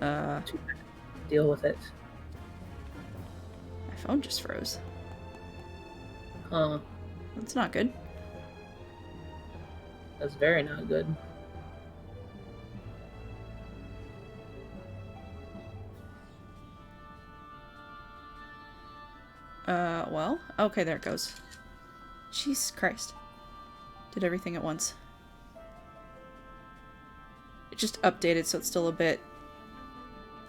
to deal with it. My phone just froze. Huh. That's not good. That's very not good. Well, okay, there it goes. Jesus Christ. Did everything at once. It just updated, so it's still a bit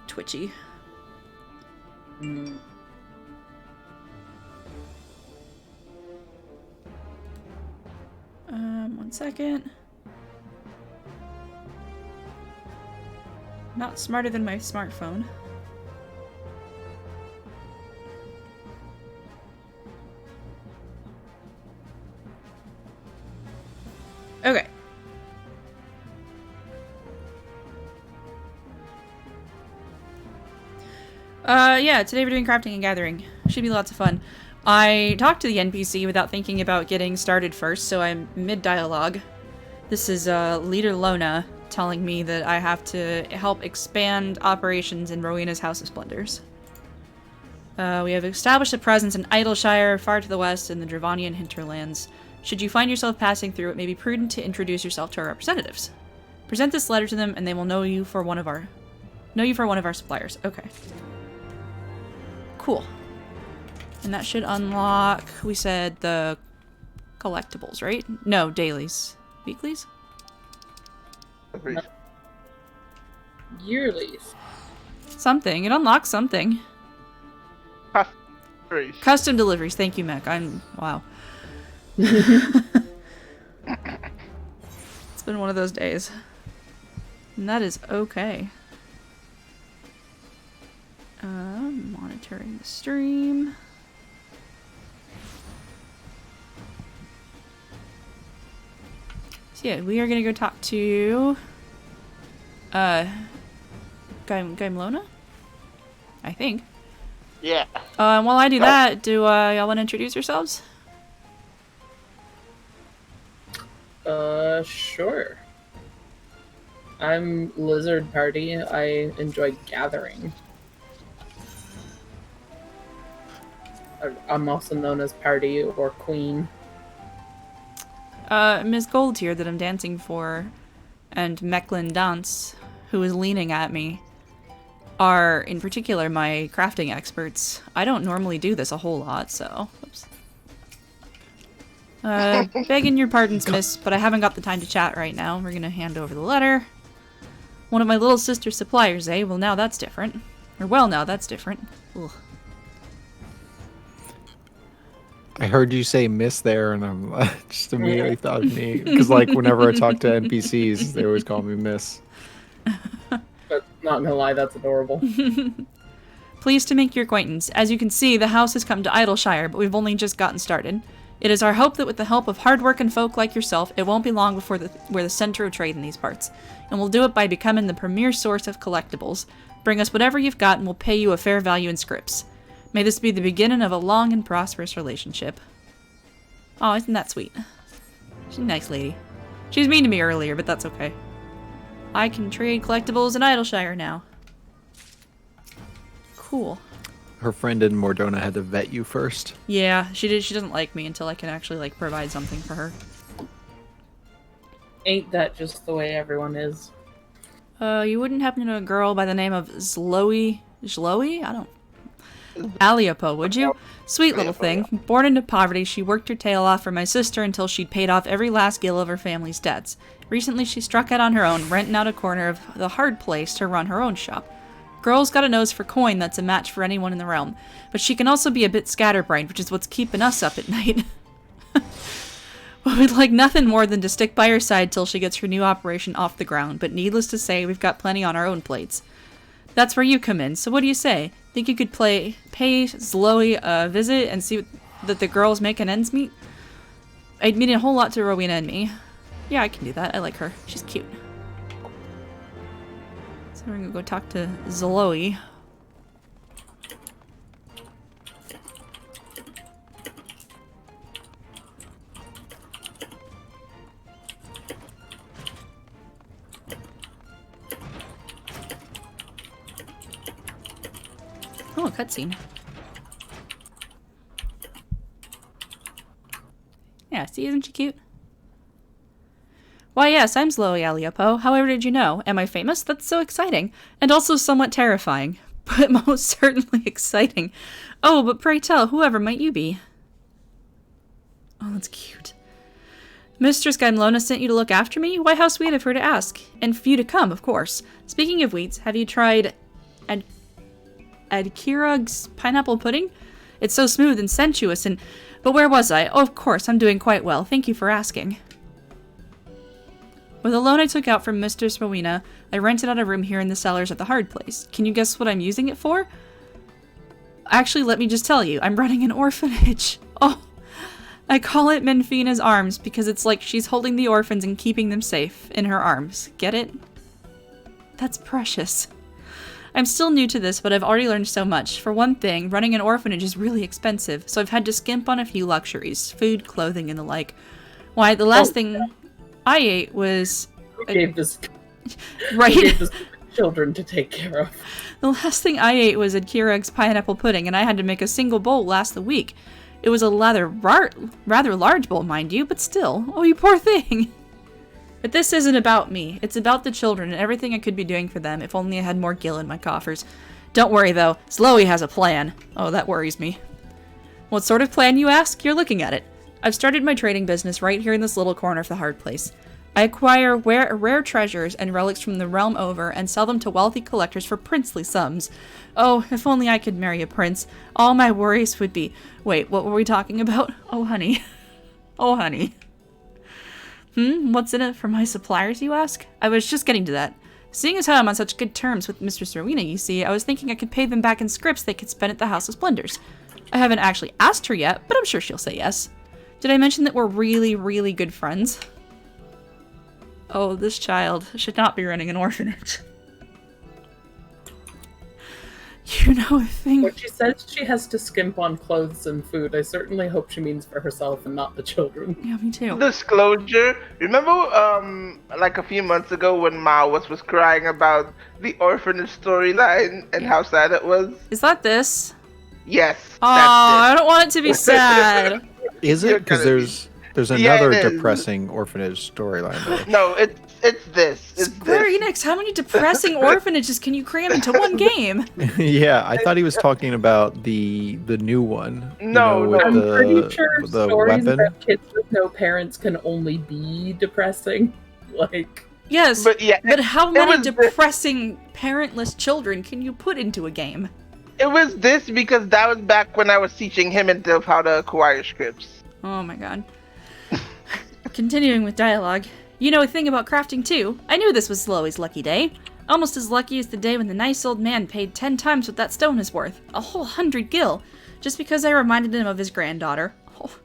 twitchy. Mm. 1 second. Not smarter than my smartphone. Okay. Yeah, today we're doing crafting and gathering. Should be lots of fun. I talked to the NPC without thinking about getting started first, so I'm mid-dialogue. This is, Leader Lona telling me that I have to help expand operations in Rowena's House of Splendors. We have established a presence in Idleshire, far to the west, in the Dravanian hinterlands. Should you find yourself passing through, it may be prudent to introduce yourself to our representatives. Present this letter to them, and they will know you for one of our suppliers. Okay. Cool. And that should unlock, we said, the collectibles, right? No, dailies. Weeklies? Yearlies. Something. It unlocks something. Deliveries. Custom deliveries. Thank you, Mech. Wow. It's been one of those days. And that is okay. Monitoring the stream. So yeah, we are gonna go talk to Gaimlona? I think. Yeah. While I do that, do y'all wanna introduce yourselves? Sure. I'm Lizard Party. I enjoy gathering. I'm also known as Party or Queen. Ms. Gold here that I'm dancing for, and Mechlin Dance, who is leaning at me, are, in particular, my crafting experts. I don't normally do this a whole lot, so... Oops. Begging your pardons, miss, but I haven't got the time to chat right now. We're gonna hand over the letter. One of my little sister suppliers, eh? Well, now that's different. Or, well, now that's different. Ugh. I heard you say miss there, and I'm just immediately thought of me. Because, like, whenever I talk to NPCs, they always call me miss. But not gonna lie, that's adorable. Pleased to make your acquaintance. As you can see, the house has come to Idleshire, but we've only just gotten started. It is our hope that with the help of hard-working folk like yourself, it won't be long before we're the center of trade in these parts. And we'll do it by becoming the premier source of collectibles. Bring us whatever you've got, and we'll pay you a fair value in scrips. May this be the beginning of a long and prosperous relationship. Oh, isn't that sweet? She's a nice lady. She was mean to me earlier, but that's okay. I can trade collectibles in Idleshire now. Cool. Her friend in Mordona had to vet you first. Yeah, she did. She doesn't like me until I can actually, like, provide something for her. Ain't that just the way everyone is? You wouldn't happen to know a girl by the name of Zloe? I don't... Aliopo, would you? Sweet little thing. Born into poverty, she worked her tail off for my sister until she'd paid off every last gill of her family's debts. Recently, she struck out on her own, renting out a corner of the hard place to run her own shop. Girl's got a nose for coin that's a match for anyone in the realm, but she can also be a bit scatterbrained, which is what's keeping us up at night. We'd like nothing more than to stick by her side till she gets her new operation off the ground, but needless to say, we've got plenty on our own plates. That's where you come in, so what do you say? Think you could pay Zloe a visit and see that the girl's making ends meet? I'd mean a whole lot to Rowena and me. Yeah, I can do that. I like her. She's cute. So we're gonna go talk to Zloe. cutscene. Yeah, see, isn't she cute? Why, yes, I'm Slowy Aliopo. However did you know? Am I famous? That's so exciting. And also somewhat terrifying. But most certainly exciting. Oh, but pray tell, whoever might you be? Oh, that's cute. Mistress Gaimlona sent you to look after me? Why, how sweet of her to ask. And for you to come, of course. Speaking of wheats, have you tried Adkirug's pineapple pudding? It's so smooth and sensuous and... But where was I? Oh, of course, I'm doing quite well. Thank you for asking. With a loan I took out from Mistress Rowena, I rented out a room here in the cellars at the Hard Place. Can you guess what I'm using it for? Actually, let me just tell you, I'm running an orphanage. Oh, I call it Menfina's Arms because it's like she's holding the orphans and keeping them safe in her arms. Get it? That's precious. I'm still new to this, but I've already learned so much. For one thing, running an orphanage is really expensive, so I've had to skimp on a few luxuries. Food, clothing, and the like. Why, the last thing I ate was... Who gave this... Right? Who gave this children to take care of? The last thing I ate was Adkirug's pineapple pudding, and I had to make a single bowl last the week. It was a rather large bowl, mind you, but still. Oh, you poor thing! But this isn't about me. It's about the children and everything I could be doing for them if only I had more gil in my coffers. Don't worry, though. Slowy has a plan. Oh, that worries me. What sort of plan, you ask? You're looking at it. I've started my trading business right here in this little corner of the Hard Place. I acquire rare treasures and relics from the realm over and sell them to wealthy collectors for princely sums. Oh, if only I could marry a prince. All my worries would be... Wait, what were we talking about? Oh, honey. Oh, honey. What's in it for my suppliers, you ask? I was just getting to that. Seeing as how I'm on such good terms with Mistress Rowena, you see, I was thinking I could pay them back in scripts they could spend at the House of Splendors. I haven't actually asked her yet, but I'm sure she'll say yes. Did I mention that we're really, really good friends? Oh, this child should not be running an orphanage. You know a thing. When she says she has to skimp on clothes and food, I certainly hope she means for herself and not the children. Yeah, me too. Disclosure. Remember, like a few months ago when Mao was crying about the orphanage storyline and how sad it was? Is that this? Yes. Oh, that's I don't want it to be sad. Is it? Because there's another depressing orphanage storyline though. No, it's this. It's Square this. Enix, how many depressing orphanages can you cram into one game? Yeah, I thought he was talking about the new one. No, with I'm pretty sure the stories weapon. about kids with no parents can only be depressing. Like, Yes, But yeah, but how many was depressing parentless children can you put into a game? it was this because that was back when I was teaching him and Div how to acquire scripts. Oh my god. Continuing with dialogue. You know a thing about crafting too. I knew this was Slowy's lucky day. Almost as lucky as the day when the nice old man paid 10 times what that stone is worth. A whole 100 gil. Just because I reminded him of his granddaughter. Oh.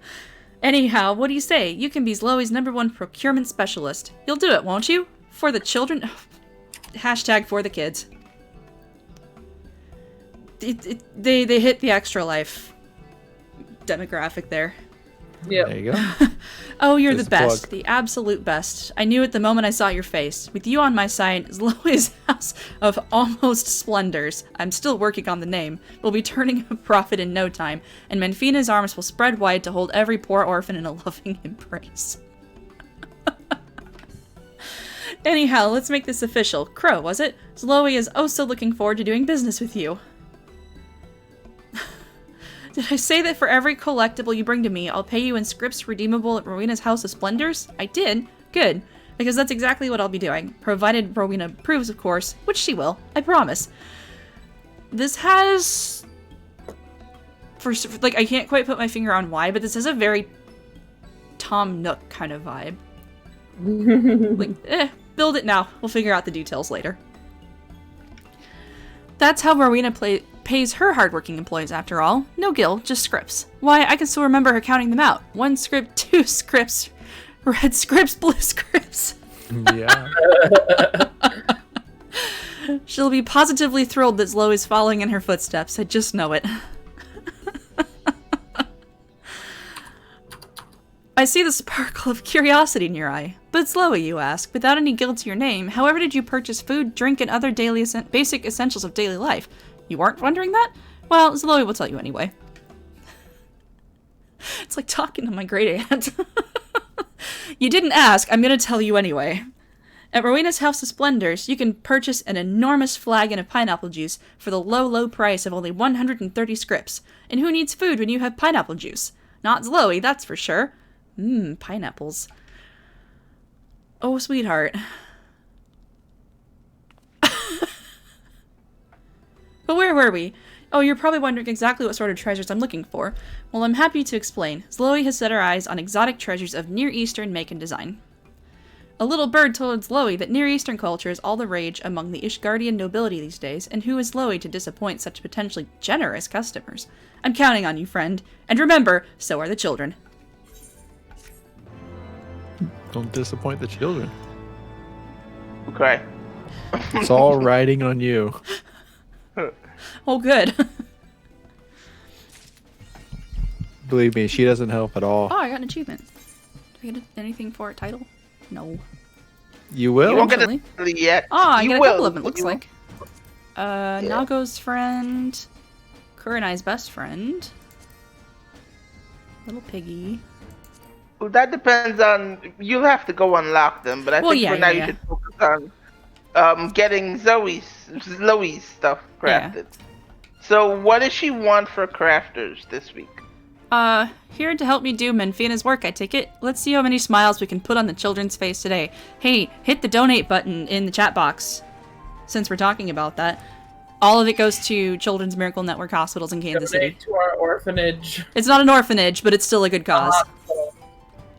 Anyhow, what do you say? You can be Slowy's #1 procurement specialist. You'll do it, won't you? For the children? Hashtag for the kids. They hit the extra life demographic there. yeah. There you go. Oh, you're There's the the plug. best. The absolute best. I knew it the moment I saw your face. With you on my side, Slowy's House of Almost Splendors, I'm still working on the name, will be turning a profit in no time, and Menfina's arms will spread wide to hold every poor orphan in a loving embrace. Anyhow, let's make this official. Crow, was it? Slowy is oh so looking forward to doing business with you. Did I say that for every collectible you bring to me, I'll pay you in scripts redeemable at Rowena's House of Splendors? I did. Good. Because that's exactly what I'll be doing. Provided Rowena approves, of course. Which she will. I promise. This has... I can't quite put my finger on why, but this has a very Tom Nook kind of vibe. Build it now. We'll figure out the details later. That's how Rowena pays her hardworking employees, after all. No gil, just scripts. Why, I can still remember her counting them out. 1 script, 2 scripts, red scripts, blue scripts. Yeah. She'll be positively thrilled that Slow is following in her footsteps. I just know it. I see the sparkle of curiosity in your eye. But Slowy, you ask, without any guilt to your name, however did you purchase food, drink, and other basic essentials of daily life? You aren't wondering that? Well, Zloe will tell you anyway. It's like talking to my great aunt. You didn't ask, I'm gonna tell you anyway. At Rowena's House of Splendors, you can purchase an enormous flagon of pineapple juice for the low, low price of only 130 scrips. And who needs food when you have pineapple juice? Not Zloe, that's for sure. Pineapples. Oh, sweetheart. But where were we? Oh, you're probably wondering exactly what sort of treasures I'm looking for. Well, I'm happy to explain. Zloe has set her eyes on exotic treasures of Near Eastern make and design. A little bird told Zloe that Near Eastern culture is all the rage among the Ishgardian nobility these days, and who is Zloe to disappoint such potentially generous customers? I'm counting on you, friend. And remember, so are the children. Don't disappoint the children. Okay. It's all riding on you. Oh, good. Believe me, she doesn't help at all. Oh, I got an achievement. Do I get anything for a title? No. You will? You won't get Eventually. it yet. Oh, I You get a will. couple of them, it looks You- like. Nago's friend. Kurenai's best friend. Little piggy. Well, that depends on. You'll have to go unlock them, but I Well, think yeah, for now yeah, you yeah. should focus on getting Zoe's stuff Yeah. crafted. So, what does she want for crafters this week? Here to help me do Menfina's work, I take it. Let's see how many smiles we can put on the children's face today. Hey, hit the donate button in the chat box, since we're talking about that. All of it goes to Children's Miracle Network hospitals in Kansas City. Donate to our orphanage. It's not an orphanage, but it's still a good cause.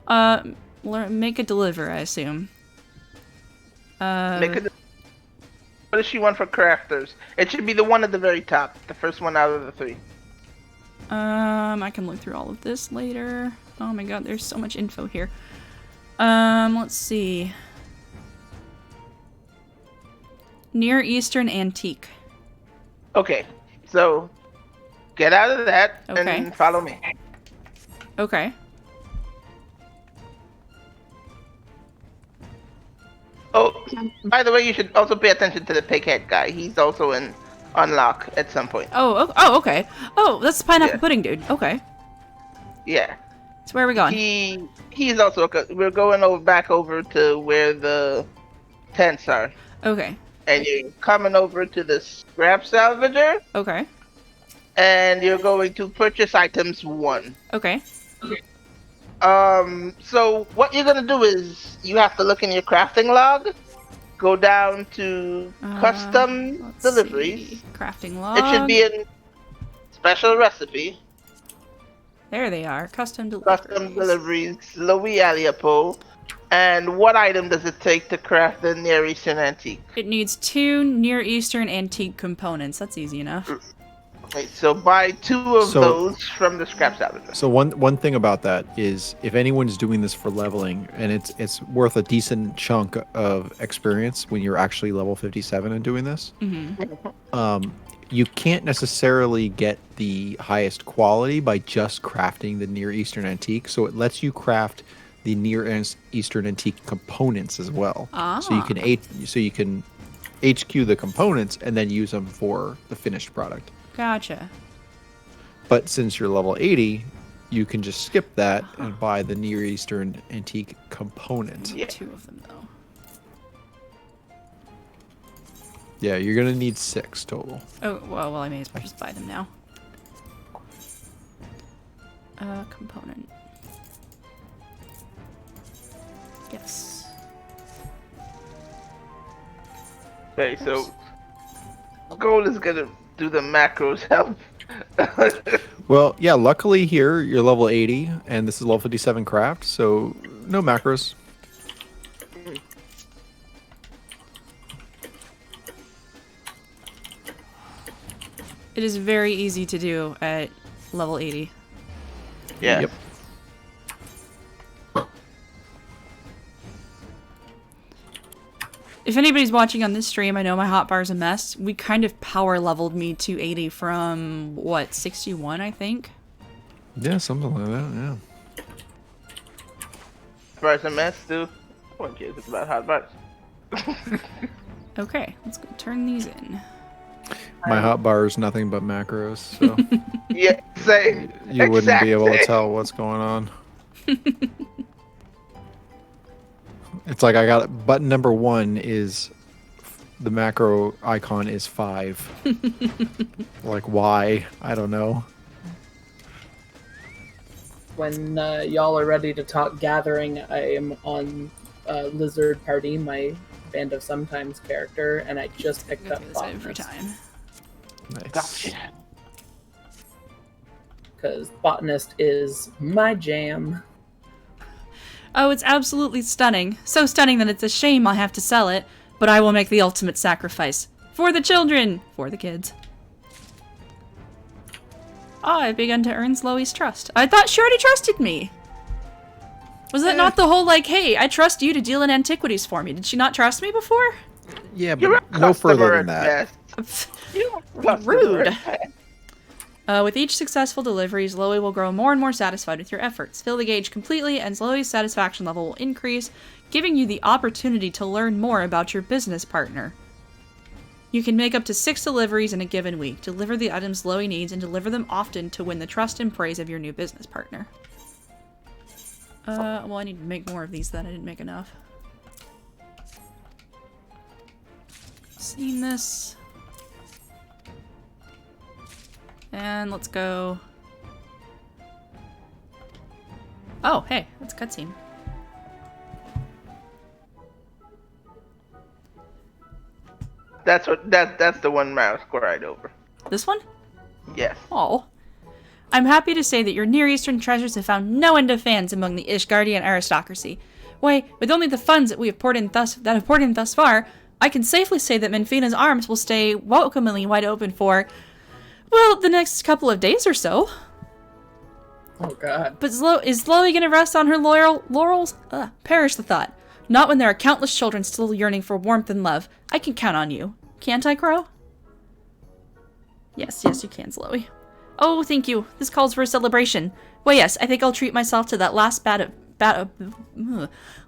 Hospital. Make a deliver, I assume. What does she want for crafters? It should be the one at the very top, the first one out of the three. I can look through all of this later. Oh my god, there's so much info here. Let's see. Near Eastern Antique. Okay, so get out of that Okay. and follow me. Okay. Oh, by the way, you should also pay attention to the pighead guy. He's also in unlock at some point. Oh, okay. Oh, that's the pineapple Yeah. pudding dude. Okay. Yeah, So where are we going? he's also. We're going back over to where the tents are, Okay. and you're coming over to the scrap salvager, Okay. and you're going to purchase items 1. Okay. So what you're gonna do is you have to look in your crafting log, go down to custom Let's deliveries. see. Crafting log. It should be in special recipe, There they are. Custom deliveries. custom deliveries, Louis Aliapo. And what item does it take to craft the Near Eastern Antique? It needs 2 Near Eastern Antique components. That's easy enough. Okay, so buy 2 of So- those from the scrap salvager. So one thing about that is if anyone's doing this for leveling, and it's worth a decent chunk of experience when you're actually level 57 and doing this. You can't necessarily get the highest quality by just crafting the Near Eastern Antique. So it lets you craft the Near Eastern Antique components as well. So you can HQ the components and then use them for the finished product. Gotcha. But since you're level 80, you can just skip that and buy the Near Eastern Antique component. Yeah. 2 of them, though. Yeah, you're gonna need 6 total. Oh, well, I may as well just buy them now. Component. Yes. Okay, so gold is gonna do the macros help. Well, yeah, luckily here you're level 80 and this is level 57 craft, so no macros. It is very easy to do at level 80. Yeah. Yep. If anybody's watching on this stream, I know my hotbar's a mess. We kind of power leveled me to 80 from, what, 61, I think? Yeah, something like that, yeah. Bars a mess, dude. No one cares about hot bars. Okay, let's go turn these in. My hotbar is nothing but macros, so Yeah, same. you wouldn't be able to Exact tell what's going on. It's like I got button number 1 is the macro icon is 5. Like why? I don't know. When y'all are ready to talk gathering, I am on Lizard Party, my Band of Sometimes character, and I just picked Go up through this every Botanist. time. Nice. Gotcha. Because Botanist is my jam. Oh, it's absolutely stunning. So stunning that it's a shame I'll have to sell it, but I will make the ultimate sacrifice. For the children! For the kids. Oh, I've begun to earn Sloey's trust. I thought she already trusted me! Was it not the whole, like, hey, I trust you to deal in antiquities for me? Did she not trust me before? Yeah, You're a but no further customer than at that. best. You're a customer Rude. at best. With each successful delivery, Zoe will grow more and more satisfied with your efforts. Fill the gauge completely, and Zoe's satisfaction level will increase, giving you the opportunity to learn more about your business partner. You can make up to 6 deliveries in a given week. Deliver the items Zoe needs and deliver them often to win the trust and praise of your new business partner. Well, I need to make more of these then. I didn't make enough. Seen this. And let's go. Oh, hey, that's a cutscene. That's the one mouse cried over. This one? Yes. Oh. I'm happy to say that your Near Eastern treasures have found no end of fans among the Ishgardian aristocracy. Why, with only the funds that have poured in thus far, I can safely say that Menfina's arms will stay welcomingly wide open for, well, the next couple of days or so. Oh god. But is Chloe gonna rest on her laurels? Perish the thought. Not when there are countless children still yearning for warmth and love. I can count on you. Can't I, Crow? Yes, you can, Chloe. Oh, thank you. This calls for a celebration. Well, yes, I think I'll treat myself to that last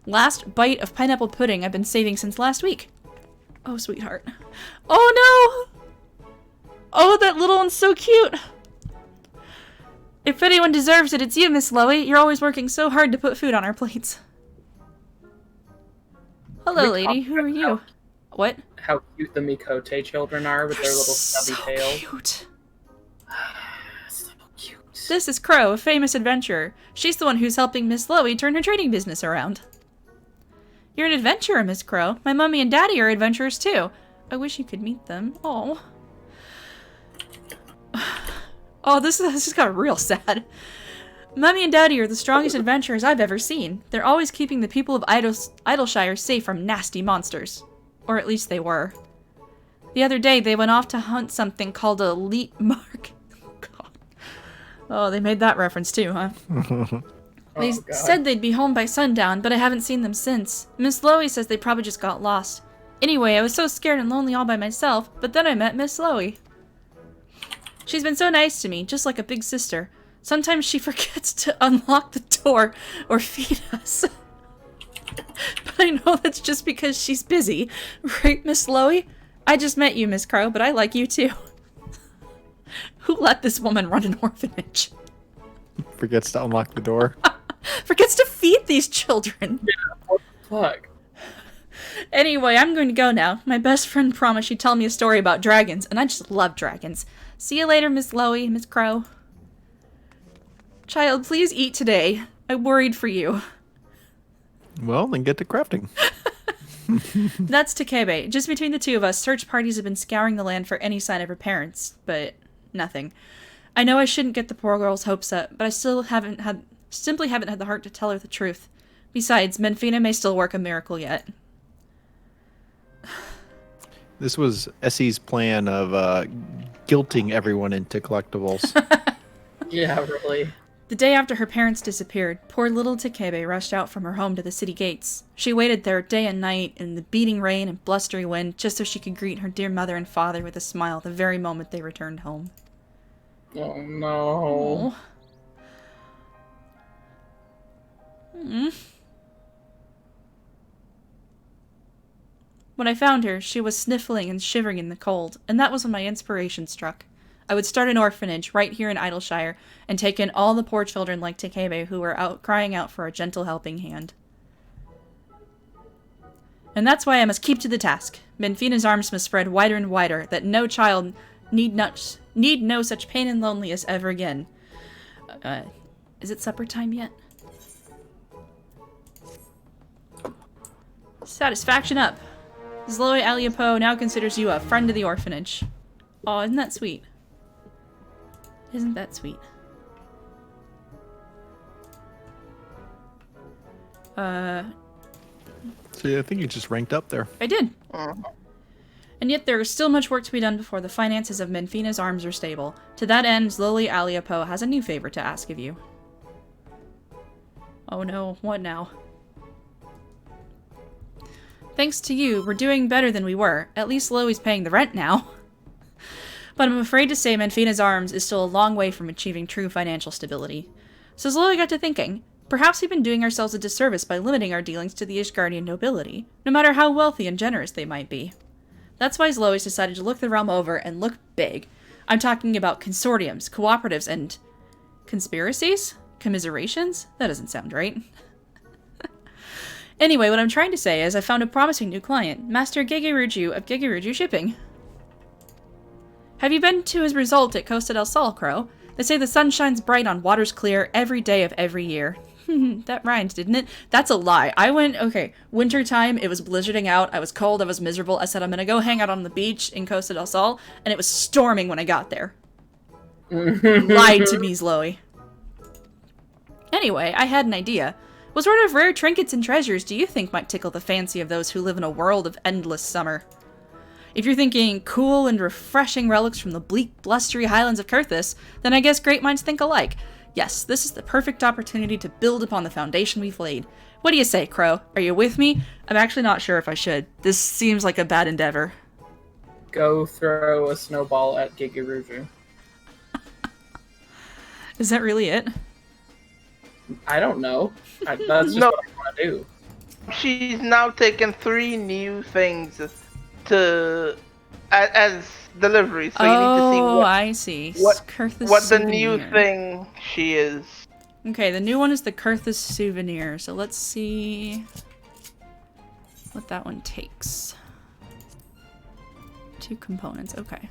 last bite of pineapple pudding I've been saving since last week. Oh, sweetheart. Oh, no! Oh, that little one's so cute! If anyone deserves it, it's you, Miss Loey. You're always working so hard to put food on our plates. Hello, lady. Who are you? What? How cute the Mikote children are with their little stubby so tails. Cute. So cute. This is Crow, a famous adventurer. She's the one who's helping Miss Loey turn her trading business around. You're an adventurer, Miss Crow. My mommy and daddy are adventurers, too. I wish you could meet them. Oh. Oh, this just got real sad. Mommy and Daddy are the strongest adventurers I've ever seen. They're always keeping the people of Idleshire safe from nasty monsters. Or at least they were. The other day, they went off to hunt something called a leet mark. God. Oh, they made that reference too, huh? They said they'd be home by sundown, but I haven't seen them since. Miss Loey says they probably just got lost. Anyway, I was so scared and lonely all by myself, but then I met Miss Loey. She's been so nice to me, just like a big sister. Sometimes she forgets to unlock the door or feed us. But I know that's just because she's busy. Right, Miss Loey? I just met you, Miss Crow, but I like you too. Who let this woman run an orphanage? Forgets to unlock the door. Forgets to feed these children. Yeah, what the fuck? Anyway, I'm going to go now. My best friend promised she'd tell me a story about dragons, and I just love dragons. See you later, Miss Loey, Miss Crow. Child, please eat today. I worried for you. Well, then get to crafting. That's Takebe. Just between the two of us, search parties have been scouring the land for any sign of her parents, but nothing. I know I shouldn't get the poor girl's hopes up, but I simply haven't had the heart to tell her the truth. Besides, Menfina may still work a miracle yet. This was Essie's plan of guilting everyone into collectibles. Yeah, really. The day after her parents disappeared, poor little Takebe rushed out from her home to the city gates. She waited there day and night in the beating rain and blustery wind just so she could greet her dear mother and father with a smile the very moment they returned home. Oh no. When I found her, she was sniffling and shivering in the cold, and that was when my inspiration struck. I would start an orphanage right here in Idleshire and take in all the poor children like Takebe who were out crying out for a gentle helping hand. And that's why I must keep to the task. Menfina's arms must spread wider and wider, that no child need know such pain and loneliness ever again. Is it supper time yet? Satisfaction up. Zloe Aliapo now considers you a friend of the orphanage. Aw, isn't that sweet? Isn't that sweet? So yeah, I think you just ranked up there. I did. And yet there is still much work to be done before the finances of Menfina's arms are stable. To that end, Zloe Aliapo has a new favor to ask of you. Oh no, what now? Thanks to you, we're doing better than we were. At least Loe's paying the rent now. But I'm afraid to say Menfina's arms is still a long way from achieving true financial stability. So Zloe got to thinking, perhaps we've been doing ourselves a disservice by limiting our dealings to the Ishgardian nobility, no matter how wealthy and generous they might be. That's why Zloe's decided to look the realm over and look big. I'm talking about consortiums, cooperatives, and... conspiracies? Commiserations? That doesn't sound right. Anyway, what I'm trying to say is I found a promising new client, Master Gegeruju of Gegeruju Shipping. Have you been to his result at Costa del Sol, Crow? They say the sun shines bright on waters clear every day of every year. That rhymed, didn't it? That's a lie. I went, okay, winter time, it was blizzarding out, I was cold, I was miserable, I said I'm gonna go hang out on the beach in Costa del Sol, and it was storming when I got there. Lied to me, Zloe. Anyway, I had an idea. What sort of rare trinkets and treasures do you think might tickle the fancy of those who live in a world of endless summer? If you're thinking cool and refreshing relics from the bleak, blustery highlands of Kurthus, then I guess great minds think alike. Yes, this is the perfect opportunity to build upon the foundation we've laid. What do you say, Crow? Are you with me? I'm actually not sure if I should. This seems like a bad endeavor. Go throw a snowball at Gigiruju. Is that really it? I don't know. That's just what I want to do. She's now taken 3 new things to as delivery, so you need to see I see. what the new thing she is. Okay, the new one is the Kurthus souvenir. So let's see what that one takes. 2 components. Okay.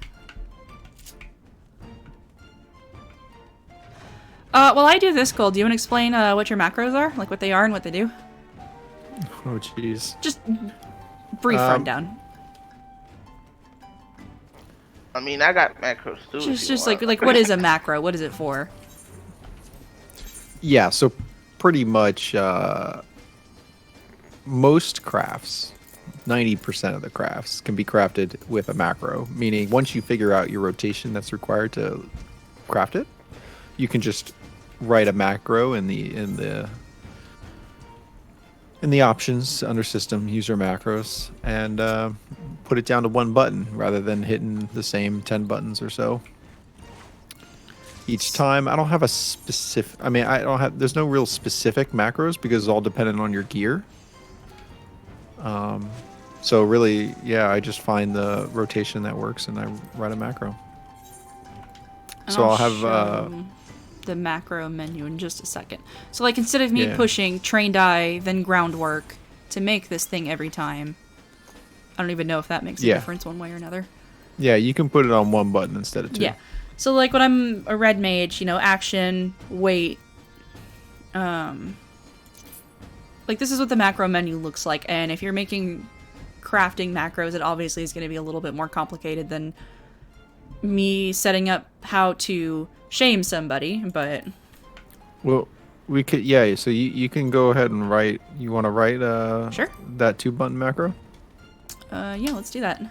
While I do this, Gold, do you want to explain what your macros are? Like what they are and what they do? Oh, jeez. Just brief rundown. I mean, I got macros too. Just like what is a macro? What is it for? Yeah, so pretty much most crafts, 90% of the crafts can be crafted with a macro, meaning once you figure out your rotation that's required to craft it, you can just write a macro in the options under system, user macros, and put it down to 1 button rather than hitting the same 10 buttons or so each time. I don't have a specific, there's no real specific macros because it's all dependent on your gear. So really, yeah, I just find the rotation that works and I write a macro. So I'll have the macro menu in just a second. So like instead of me pushing train die then groundwork to make this thing every time, I don't even know if that makes a difference one way or another. Yeah, you can put it on 1 button instead of 2. Yeah. So like when I'm a red mage, you know, action, wait, like this is what the macro menu looks like, and if you're making crafting macros, it obviously is going to be a little bit more complicated than me setting up how to shame somebody, but... Well, we could, so you can go ahead and write, you want to write sure. that 2-button macro? Yeah, let's do that.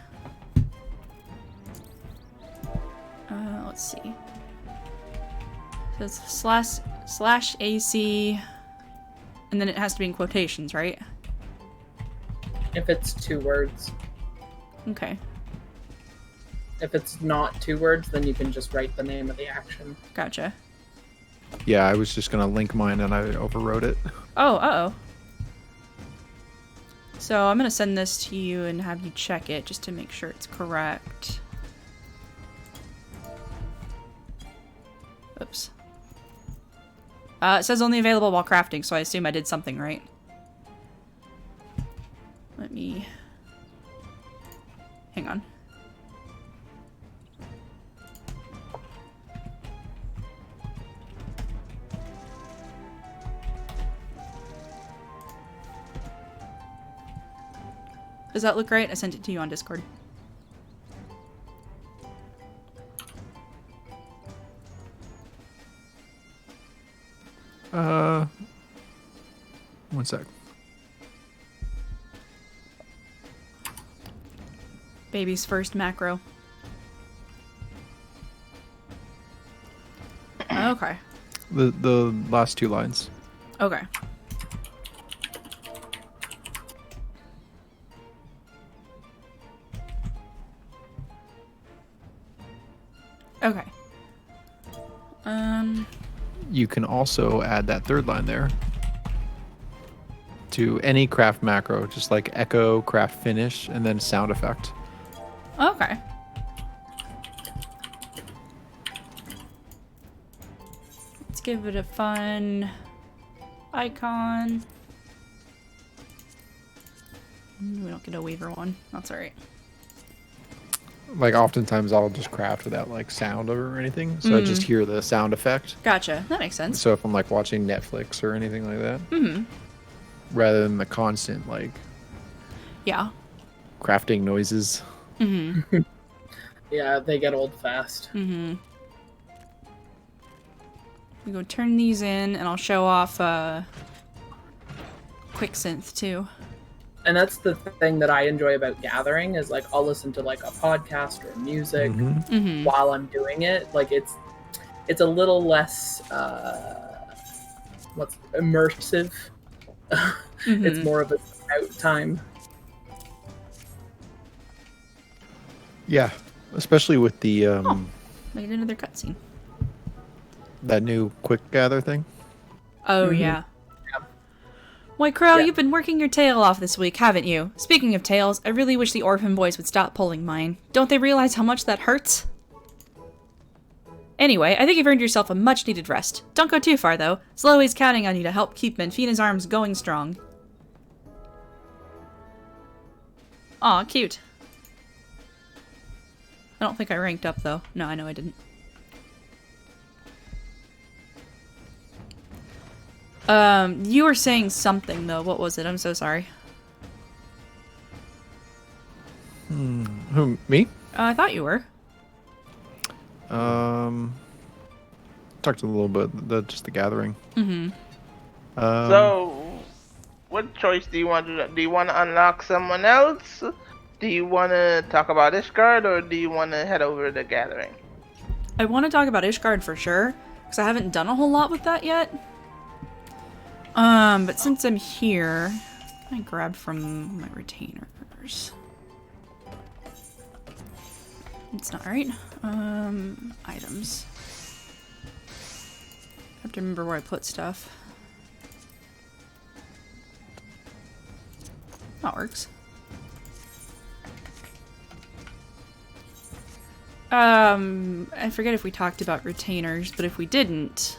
Let's see. So it's slash AC, and then it has to be in quotations, right? If it's 2 words. Okay. If it's not 2 words, then you can just write the name of the action. Gotcha. Yeah, I was just gonna link mine and I overwrote it. Oh, uh-oh. So I'm going to send this to you and have you check it just to make sure it's correct. Oops. It says only available while crafting, so I assume I did something right. Let me... Hang on. Does that look right? I sent it to you on Discord. One sec. Baby's first macro. Okay. The last 2 lines. Okay. Okay. You can also add that 3rd line there to any craft macro, just like echo, craft finish, and then sound effect. Okay. Let's give it a fun icon. We don't get a weaver one. That's alright. Like oftentimes I'll just craft without like sound or anything, so I just hear the sound effect. Gotcha. That makes sense. So if I'm like watching Netflix or anything like that, rather than the constant like Yeah. crafting noises. Yeah, they get old fast. We go turn these in, and I'll show off quick synth too. And that's the thing that I enjoy about gathering is like I'll listen to like a podcast or music while I'm doing it. Like it's a little less what's immersive. It's more of a out time. Yeah, especially with the Made another cutscene. that new quick gather thing. Oh yeah. Why, Crow, Yeah. you've been working your tail off this week, haven't you? Speaking of tails, I really wish the orphan boys would stop pulling mine. Don't they realize how much that hurts? Anyway, I think you've earned yourself a much-needed rest. Don't go too far, though. Slowey's counting on you to help keep Menfina's arms going strong. Aw, cute. I don't think I ranked up, though. No, I know I didn't. You were saying something, though. What was it? I'm so sorry. Who, me? I thought you were. Talked a little bit, just the gathering. So, what choice do you want to do? Do you want to unlock someone else? Do you want to talk about Ishgard, or do you want to head over to the gathering? I want to talk about Ishgard for sure, because I haven't done a whole lot with that yet. But since I'm here, I grabbed from my retainers. It's not right. Items. I have to remember where I put stuff. That works. I forget if we talked about retainers, but if we didn't,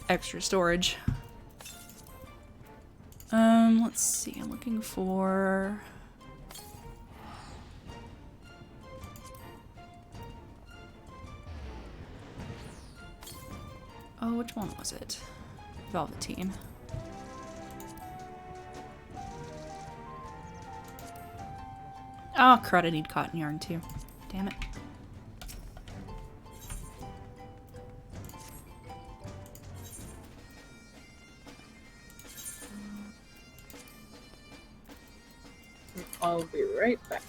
extra storage. Let's see, I'm looking for... Oh, which one was it? Velveteen. Oh, crud, I need cotton yarn too. Damn it. I'll be right back.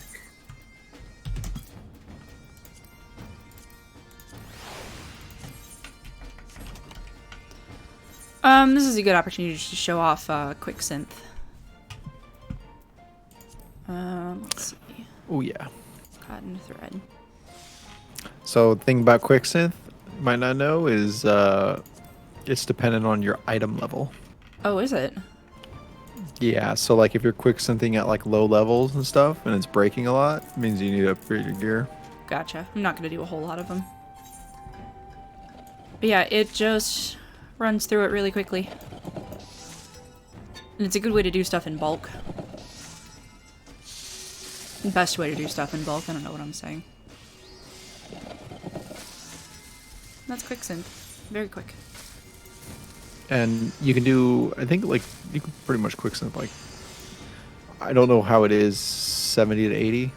This is a good opportunity to show off quick synth. Let's see. Oh yeah. Cotton thread. So the thing about quicksynth you might not know is it's dependent on your item level. Oh, is it? Yeah, so like if you're quick synthing at like low levels and stuff and it's breaking a lot, it means you need to upgrade your gear. Gotcha. I'm not gonna do a whole lot of them. But yeah, it just runs through it really quickly. And it's a good way to do stuff in bulk. Best way to do stuff in bulk, I don't know what I'm saying. That's quick synth. Very quick. And you can do, I think, like, you can pretty much quick synth, like, I don't know how it is, 70 to 80.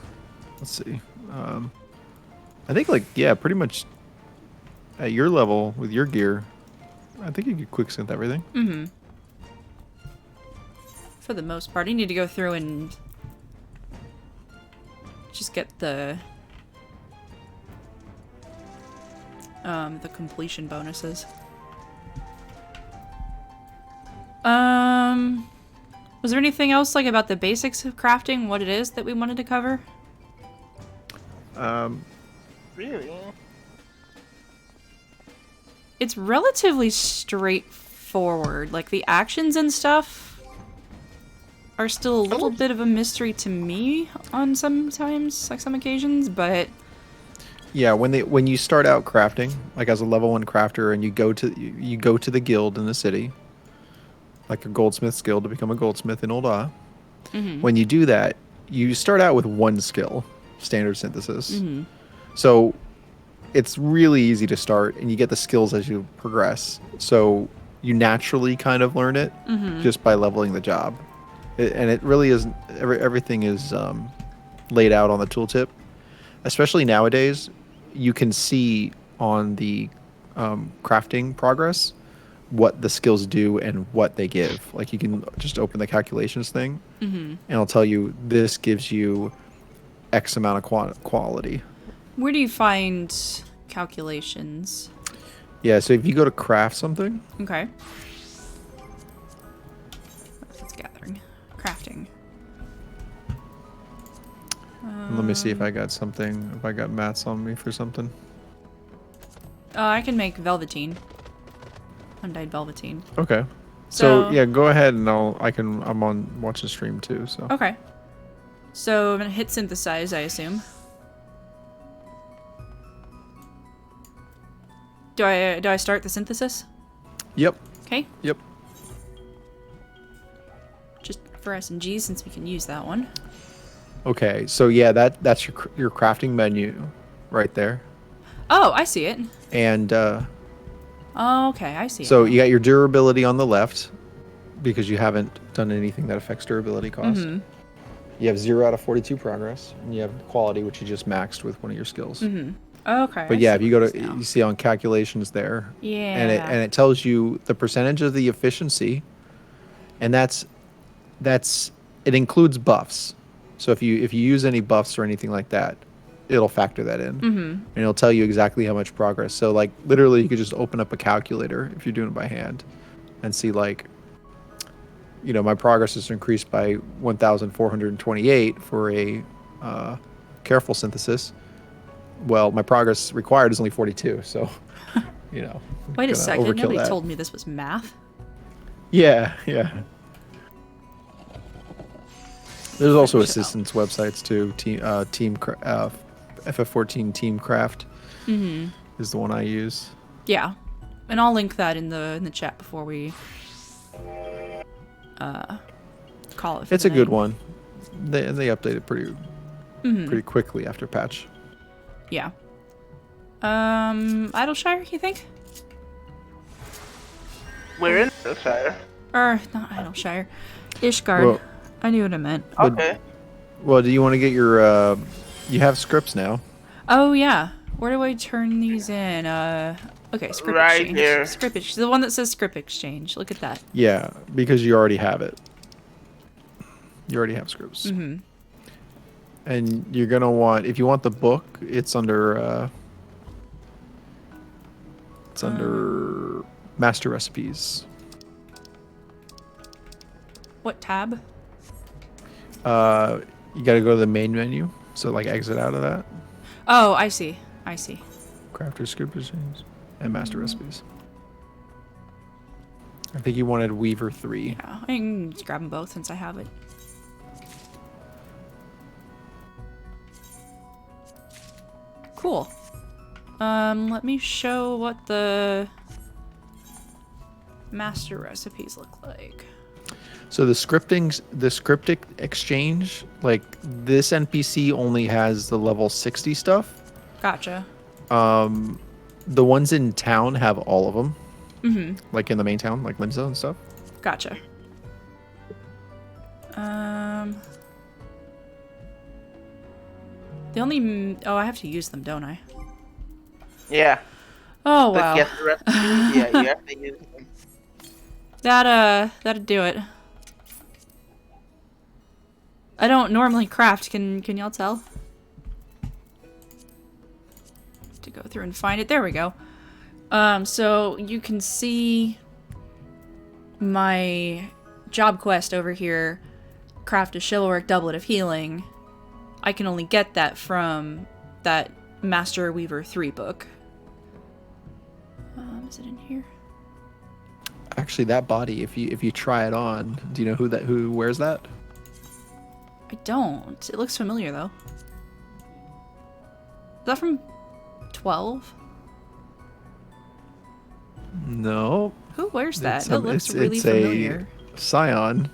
Let's see. I think, like, yeah, pretty much at your level with your gear, I think you could quick synth everything. Mm-hmm. For the most part, you need to go through and just get the completion bonuses. Was there anything else like about the basics of crafting, what it is that we wanted to cover? Really? It's relatively straightforward. Like the actions and stuff are still a little bit of a mystery to me on sometimes, like some occasions, but Yeah, when you start out crafting, like as a level 1 crafter, and you go to the guild in the city, like a goldsmith's guild to become a goldsmith in Eorzea. mm-hmm. When you do that, you start out with 1 skill, standard synthesis. Mm-hmm. So it's really easy to start, and you get the skills as you progress. So you naturally kind of learn it just by leveling the job. And it really is, everything is laid out on the tooltip. Especially nowadays, you can see on the crafting progress what the skills do and what they give. Like you can just open the calculations thing, and it'll tell you this gives you X amount of quality. Where do you find calculations? Yeah, so if you go to craft something, Okay. It's gathering. Crafting. let me see if I got something, if I got mats on me for something. I can make velveteen. Undyed velveteen. Okay. So yeah, go ahead and I'm on watch the stream too, so. Okay. So I'm gonna hit synthesize, I assume. Do I start the synthesis? Yep. Okay. Yep. Just for S&G since we can use that one. Okay, so yeah, that's your crafting menu right there. Oh, I see it. And Okay, I see it. so you got your durability on the left because you haven't done anything that affects durability cost. You have 0 out of 42 progress, and you have quality, which you just maxed with one of your skills. Okay. But yeah, if you go to, you see on calculations there, Yeah. and it tells you the percentage of the efficiency, and that's it includes buffs. So if you use any buffs or anything like that, it'll factor that in, and it'll tell you exactly how much progress. So like literally, you could just open up a calculator if you're doing it by hand, and see like, you know, my progress is increased by 1,428 for a careful synthesis. Well, my progress required is only 42, so you know. Wait a second, nobody that. told me this was math. Yeah. There's also assistance websites too. FF14 Team Craft is the one I use. Yeah, and I'll link that in the chat before we call it. It's a good one. They update it pretty quickly after patch. Yeah. Idleshire, you think? We're in Eorzea. Not Idleshire. Ishgard. Well, I knew what I meant. Okay. Well, do you want to get your? You have scripts now. Oh yeah. Where do I turn these in? Okay, script Right exchange. here. The one that says script exchange. Look at that. Yeah, because you already have it. You already have scripts. And you're gonna want, if you want the book, it's under master recipes. What tab? You got to go to the main menu. So like exit out of that. Oh, I see. Crafter script exchange and master recipes. I think you wanted Weaver 3. Yeah, I can just grab them both since I have it. Cool. Let me show what the master recipes look like. So the scriptic exchange, like this NPC only has the level 60 stuff. Gotcha. The ones in town have all of them. Mm-hmm. Like in the main town, like Limsa and stuff. Gotcha. The only... Oh, I have to use them, don't I? Yeah. Oh, wow. To get the recipe, yeah, you have to use them. That'd do it. I don't normally craft, can y'all tell? To go through and find it. There we go. So you can see my job quest over here. Craft a chivalric doublet of healing. I can only get that from that Master Weaver 3 book. Is it in here? Actually, that body, if you try it on, do you know who wears that? I don't. It looks familiar though. Is that from 12? No. Who wears that? It looks really familiar. Scion.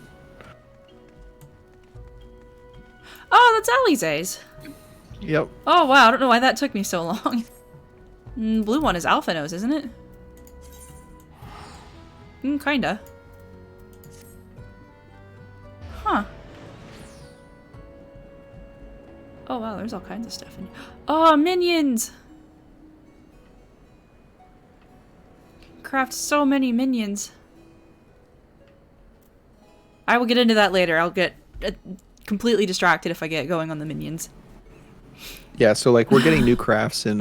Oh, that's Alize's. Yep. Oh wow, I don't know why that took me so long. Blue one is Alphanos, isn't it? Kinda. Huh. Oh wow, there's all kinds of stuff in here. Oh, minions! Craft so many minions. I will get into that later. I'll get completely distracted if I get going on the minions. Yeah, so like we're getting new crafts in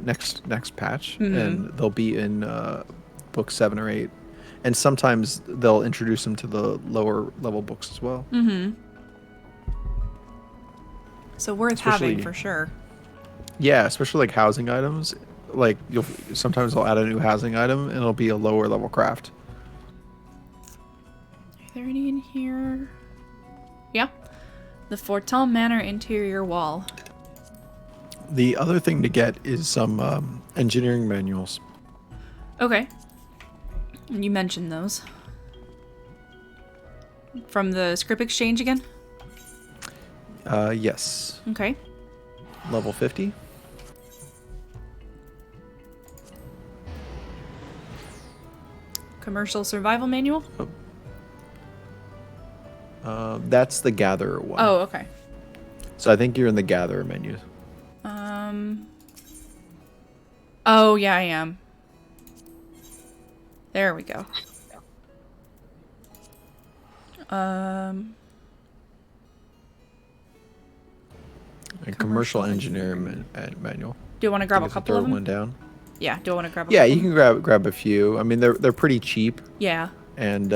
next patch, and they'll be in book 7 or 8, and sometimes they'll introduce them to the lower level books as well. So worth having for sure. Yeah, especially like housing items. Like sometimes they'll add a new housing item, and it'll be a lower level craft. Are there any in here? Yeah. The Fortin Manor interior wall. The other thing to get is some engineering manuals. Okay. You mentioned those. From the script exchange again? Yes. Okay. Level 50. Commercial survival manual? That's the gatherer one. Oh, okay. So I think you're in the gatherer menu. Oh, yeah, I am. There we go. And commercial engineering manual. Do you want to grab a couple of them? One down. Yeah, do you want to grab a Yeah, couple? you can grab a few. I mean, they're pretty cheap. Yeah. And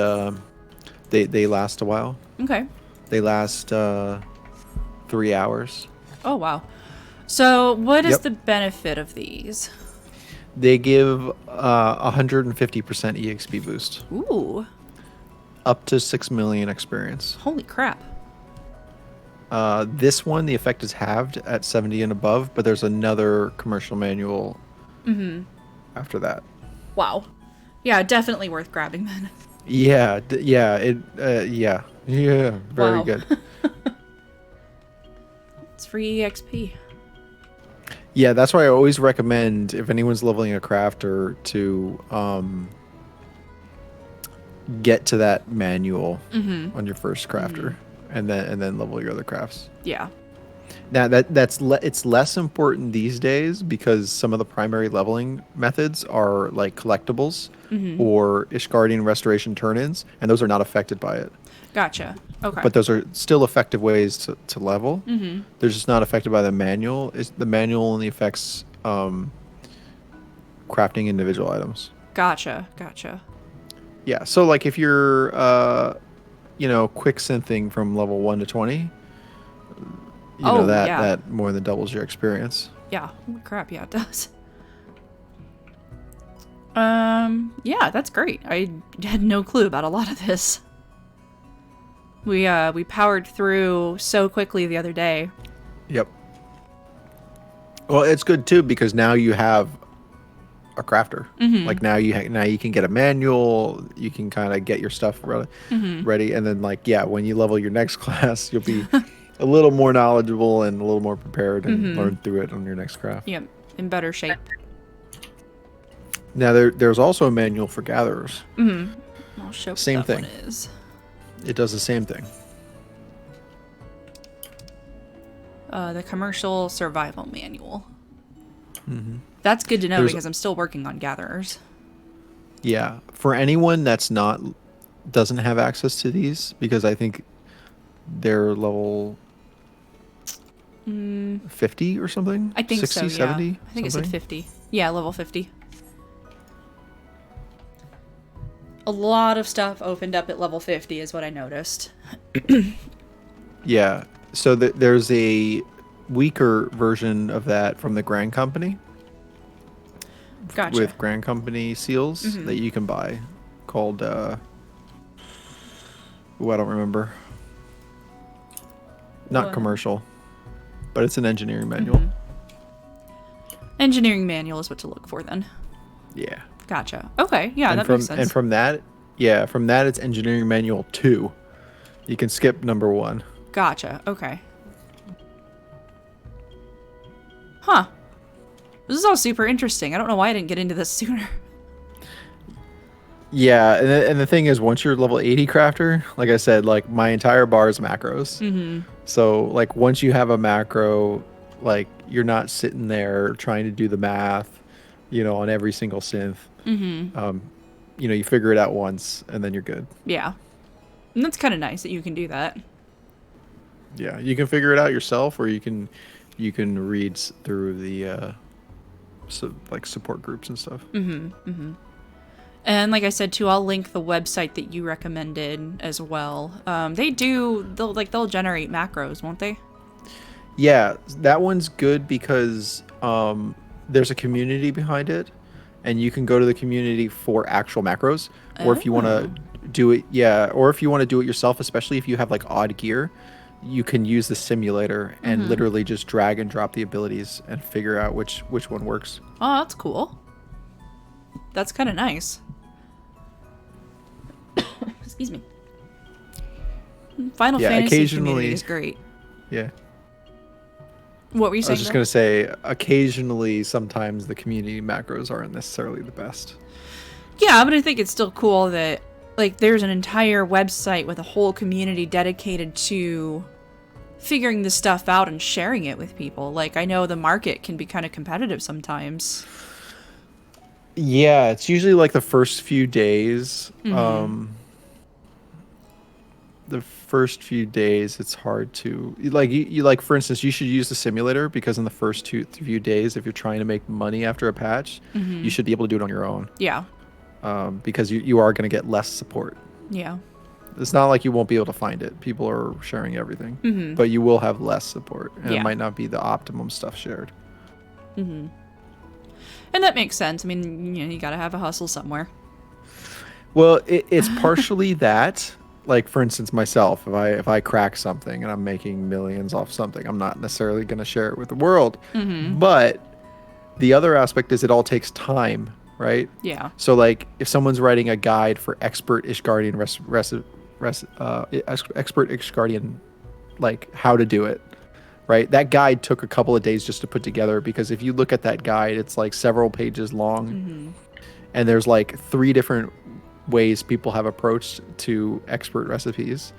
they last a while. Okay. They last 3 hours. Oh, wow. So what is the benefit of these? They give 150% EXP boost. Ooh. Up to 6 million experience. Holy crap. This one, the effect is halved at 70 and above, but there's another commercial manual after that. Wow. Yeah, definitely worth grabbing then. Yeah, yeah, very Wow. good. It's free EXP. Yeah, that's why I always recommend if anyone's leveling a crafter to get to that manual on your first crafter, and then level your other crafts. Yeah. Now it's less important these days because some of the primary leveling methods are like collectibles or Ishgardian restoration turn-ins, and those are not affected by it. Gotcha. Okay. But those are still effective ways to level. They're just not affected by the manual. The manual only affects crafting individual items. Gotcha. Yeah. So like if you're quick synthing from level 1 to 20, that more than doubles your experience. Yeah. Holy crap, yeah, it does. Yeah, that's great. I had no clue about a lot of this. We powered through so quickly the other day. Yep. Well, it's good too because now you have a crafter. Like now you can get a manual. You can kind of get your stuff ready, and then when you level your next class, you'll be a little more knowledgeable and a little more prepared and learn through it on your next craft. Yep, in better shape. Now there's also a manual for gatherers. I'll show Same what that thing. one is. It does the same thing. The commercial survival manual. That's good to know because I'm still working on gatherers. Yeah, for anyone that's doesn't have access to these, because I think they're level 50 or something. I think 60, so. Yeah, 70, I think it said 50. Yeah, level 50. A lot of stuff opened up at level 50 is what I noticed. Yeah, so there's a weaker version of that from the Grand Company. Gotcha. With Grand Company seals that you can buy, called I don't remember. Not commercial, but it's an engineering manual. Engineering manual is what to look for then. Yeah. Gotcha. Okay, yeah, that makes sense. And from that it's engineering manual 2. You can skip number 1. Gotcha. Okay. Huh. This is all super interesting. I don't know why I didn't get into this sooner. Yeah, and the thing is, once you're level 80 crafter, like I said, my entire bar is macros. So once you have a macro, you're not sitting there trying to do the math, on every single synth. You figure it out once and then you're good. Yeah. And that's kind of nice that you can do that. Yeah, you can figure it out yourself, or you can read through the support groups and stuff. And like I said too, I'll link the website that you recommended as well. They'll generate macros, won't they? Yeah, that one's good because there's a community behind it, and you can go to the community for actual macros, or if you want to do it, or if you want to do it yourself, especially if you have odd gear, you can use the simulator and literally just drag and drop the abilities and figure out which one works. Oh, that's cool. That's kind of nice. Excuse me. Final Fantasy community is great. Yeah. What were you saying? I was just going to say, occasionally, sometimes the community macros aren't necessarily the best. Yeah, but I think it's still cool that there's an entire website with a whole community dedicated to figuring this stuff out and sharing it with people. I know the market can be kind of competitive sometimes. Yeah, it's usually the first few days. The first few days, it's hard to you for instance, you should use the simulator because in the first few days, if you're trying to make money after a patch, you should be able to do it on your own. Yeah. Because you are going to get less support. Yeah. It's not like you won't be able to find it. People are sharing everything, but you will have less support, and it might not be the optimum stuff shared. And that makes sense. I mean, you got to have a hustle somewhere. Well, it's partially that. For instance, myself, if I crack something and I'm making millions off something, I'm not necessarily going to share it with the world. But the other aspect is it all takes time, right? Yeah. So if someone's writing a guide for expert Ishgardian expert Ishgardian, how to do it, right? That guide took a couple of days just to put together, because if you look at that guide, it's several pages long, and there's 3 different ways people have approached to expert recipes.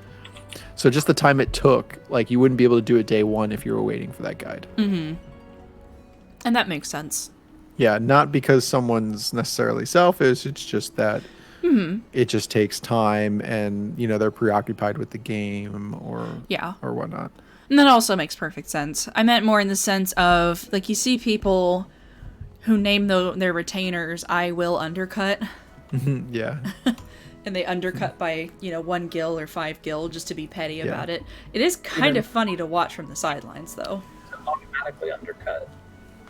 So just the time it took, you wouldn't be able to do it day 1 if you were waiting for that guide. And that makes sense. Yeah, not because someone's necessarily selfish, it's just that it just takes time, and they're preoccupied with the game or whatnot. And that also makes perfect sense. I meant more in the sense of you see people who name their retainers "I will undercut." Yeah. And they undercut by 1 gil or 5 gil just to be petty about it. It is kind of funny to watch from the sidelines, though. Automatically undercut.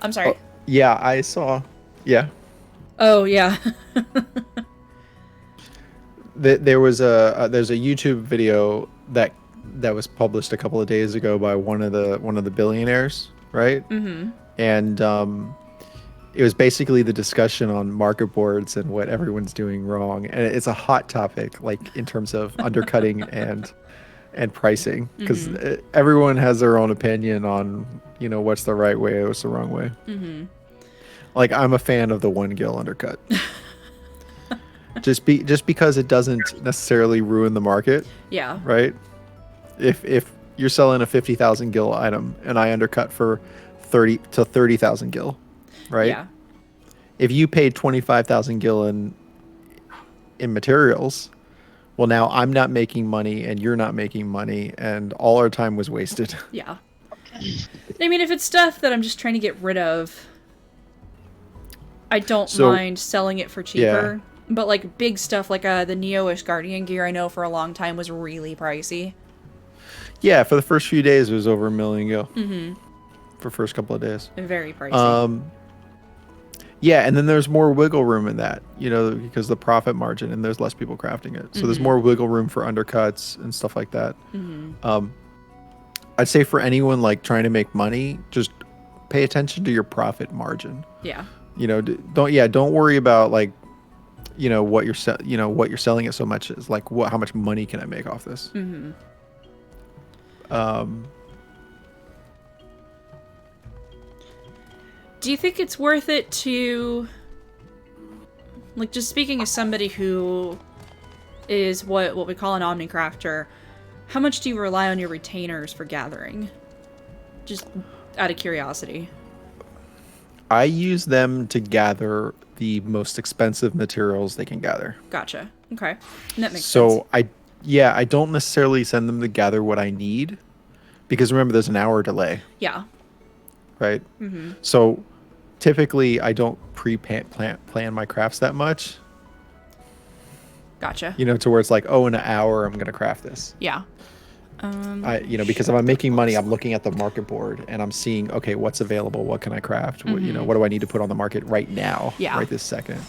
I'm sorry. Oh, yeah, I saw. Yeah. Oh yeah. There's a YouTube video that was published a couple of days ago by one of the billionaires, right? Mm-hmm. And it was basically the discussion on market boards and what everyone's doing wrong, and it's a hot topic, like in terms of undercutting and pricing, because everyone has their own opinion on what's the right way, what's the wrong way. Mm-hmm. Like, I'm a fan of the 1 gil undercut. just because it doesn't necessarily ruin the market. Yeah. Right? If you're selling a 50,000 gil item and I undercut for 30,000 gil, right? Yeah. If you paid 25,000 gil in materials, well, now I'm not making money and you're not making money, and all our time was wasted. Yeah. I mean, if it's stuff that I'm just trying to get rid of, I don't mind selling it for cheaper. Yeah. But like big stuff like the Neo-ish Guardian gear, I know for a long time was really pricey. Yeah, for the first few days it was over 1 million gil. Mm-hmm. For the first couple of days. Very pricey. Yeah, and then there's more wiggle room in that, because the profit margin, and there's less people crafting it. So there's more wiggle room for undercuts and stuff like that. Mm-hmm. I'd say for anyone like trying to make money, just pay attention to your profit margin. Yeah. Don't worry about like, what you're selling it so much is like how much money can I make off this? Mm-hmm. Do you think it's worth it to, like, just speaking as somebody who is what we call an omnicrafter, how much do you rely on your retainers for gathering? Just out of curiosity. I use them to gather the most expensive materials they can gather. Gotcha. Okay. And that makes sense. So I don't necessarily send them to gather what I need, because remember, there's an hour delay. Yeah. Right? Mm-hmm. So typically I don't plan my crafts that much. Gotcha. To where it's like, oh, in an hour I'm going to craft this. Yeah. Because if I'm making money, I'm looking at the market board and I'm seeing, okay, what's available? What can I craft? Mm-hmm. What do I need to put on the market right now? Yeah. Right this second.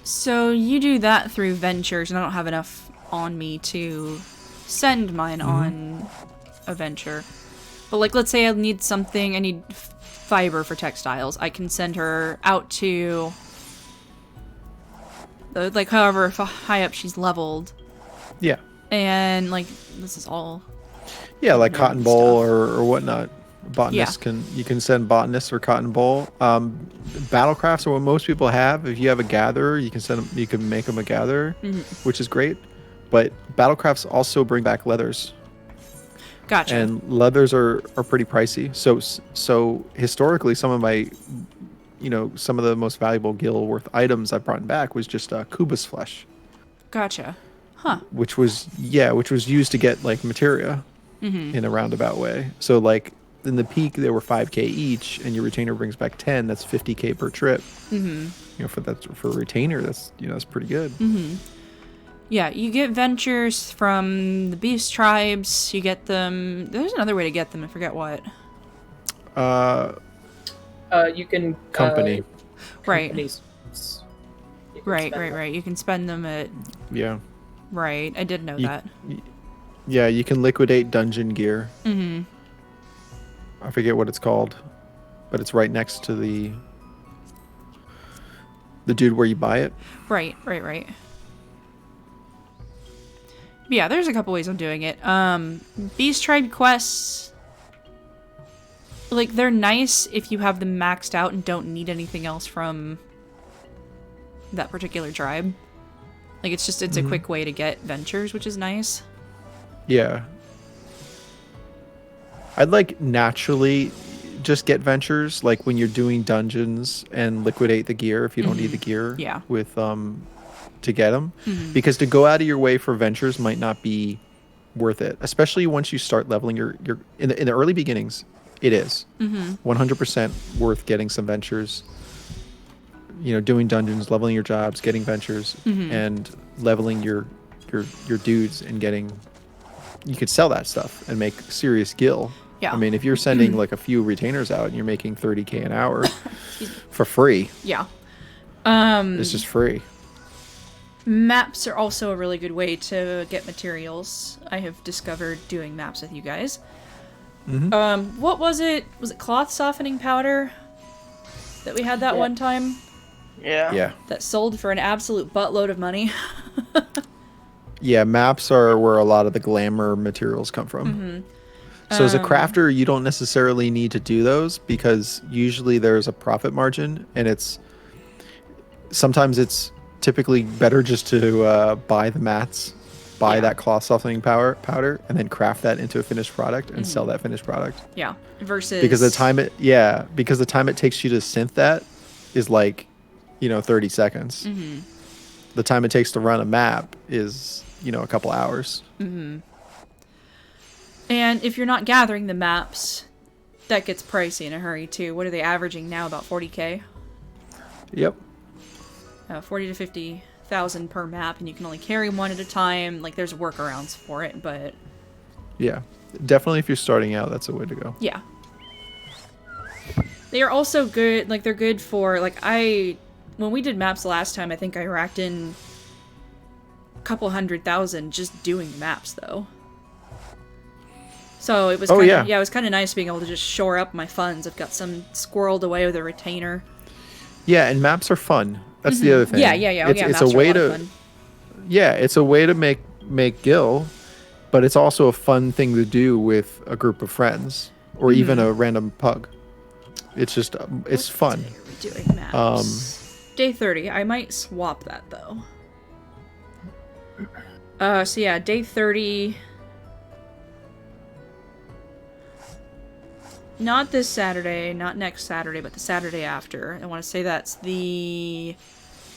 So you do that through ventures, and I don't have enough on me to send mine on a venture. But like, let's say I need something, I need fiber for textiles. I can send her out to like however high up she's leveled. Yeah. And like, this is all. Yeah, like cotton boll or whatnot. Botanists you can send botanists or cotton boll. Battlecrafts are what most people have. If you have a gatherer, you can send them. You can make them a gatherer, which is great. But battlecrafts also bring back leathers. Gotcha. And leathers are pretty pricey. So historically, some of my, some of the most valuable gil worth items I've brought back was just Kubus flesh. Gotcha. Huh. Which was used to get like materia in a roundabout way. So like in the peak they were 5k each, and your retainer brings back 10. That's 50k per trip. Mm-hmm. For a retainer, that's that's pretty good. Mm-hmm. Yeah, you get ventures from the beast tribes. You get them. There's another way to get them. I forget what. You can right. Companies. Right. You can spend them at. Yeah. Right, I did know that. Yeah, you can liquidate dungeon gear. Mm-hmm. I forget what it's called, but it's right next to the dude where you buy it. Right. Yeah, there's a couple ways of doing it. Beast Tribe quests, like, they're nice if you have them maxed out and don't need anything else from that particular tribe. Like, it's a quick way to get ventures, which is nice. Yeah. I'd like naturally just get ventures, like when you're doing dungeons, and liquidate the gear if you don't need the gear. Yeah. With to get them, because to go out of your way for ventures might not be worth it, especially once you start leveling your in the early beginnings. It is 100% worth getting some ventures. Doing dungeons, leveling your jobs, getting ventures, and leveling your dudes, and getting. You could sell that stuff and make serious gil Yeah. I mean, if you're sending like a few retainers out and you're making 30K an hour for free. Yeah. It's just free. Maps are also a really good way to get materials. I have discovered doing maps with you guys. What was it? Was it cloth softening powder that we had that one time? Yeah. That sold for an absolute buttload of money. Yeah, maps are where a lot of the glamour materials come from. So as a crafter, you don't necessarily need to do those because usually there's a profit margin, and sometimes it's typically better just to buy the mats, buy that cloth softening powder, and then craft that into a finished product and sell that finished product. Yeah. Versus Because the time it takes you to synth that is like, 30 seconds. The time it takes to run a map is, a couple hours. And if you're not gathering the maps, that gets pricey in a hurry too. What are they averaging now? About 40K? Yep. 40 to 50,000 per map, and you can only carry one at a time. Like, there's workarounds for it, but Yeah. Definitely if you're starting out, that's the way to go. yeah. They are also good, like, they're good for, like, when we did maps last time, I think I racked in a couple 100,000 just doing the maps, though. So it was it was kind of nice being able to just shore up my funds. I've got some squirreled away with a retainer. Yeah, and maps are fun. That's the other thing. Yeah. It's a way to fun. Yeah, it's a way to make gil, but it's also a fun thing to do with a group of friends or even a random pug. It's just it's fun. Day are we doing maps? Day 30. I might swap that though. So yeah, day 30. Not this Saturday, not next Saturday, but the Saturday after. I want to say that's the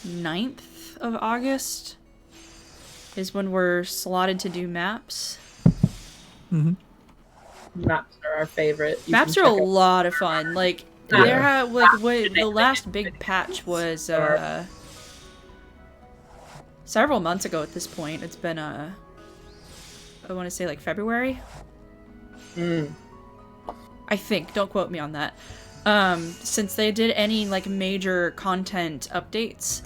9th of August is when we're slotted to do maps. Maps are our favorite. Maps are a lot of fun. Like, the last big patch was several months ago at this point. It's been, I want to say like February? I think. Don't quote me on that. Since they did any like major content updates.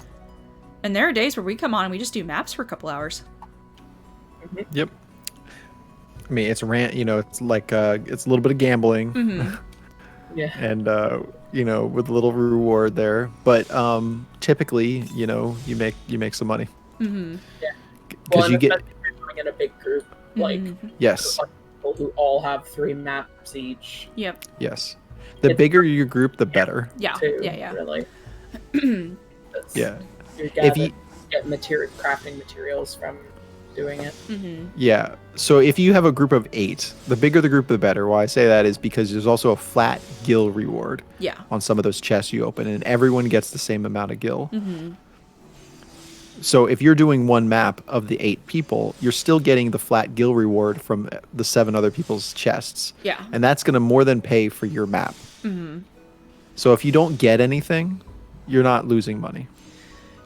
And there are days where we come on and we just do maps for a couple hours. Yep. I mean, it's it's like it's a little bit of gambling. Yeah. And with a little reward there, but typically, you make some money. Yeah. Because you get especially if you're doing in a big group, like yes. people who all have 3 maps each. Yep. Yes. The bigger your group, the better. Yeah. Too, Yeah. Really. Yeah. You get crafting materials from doing it. Yeah. So if you have a group of 8, the bigger the group, the better. Why I say that is because there's also a flat gil reward. Yeah. On some of those chests you open, and everyone gets the same amount of gil. So if you're doing one map of the 8 people, you're still getting the flat gil reward from the 7 other people's chests. Yeah. And that's going to more than pay for your map. So if you don't get anything, you're not losing money.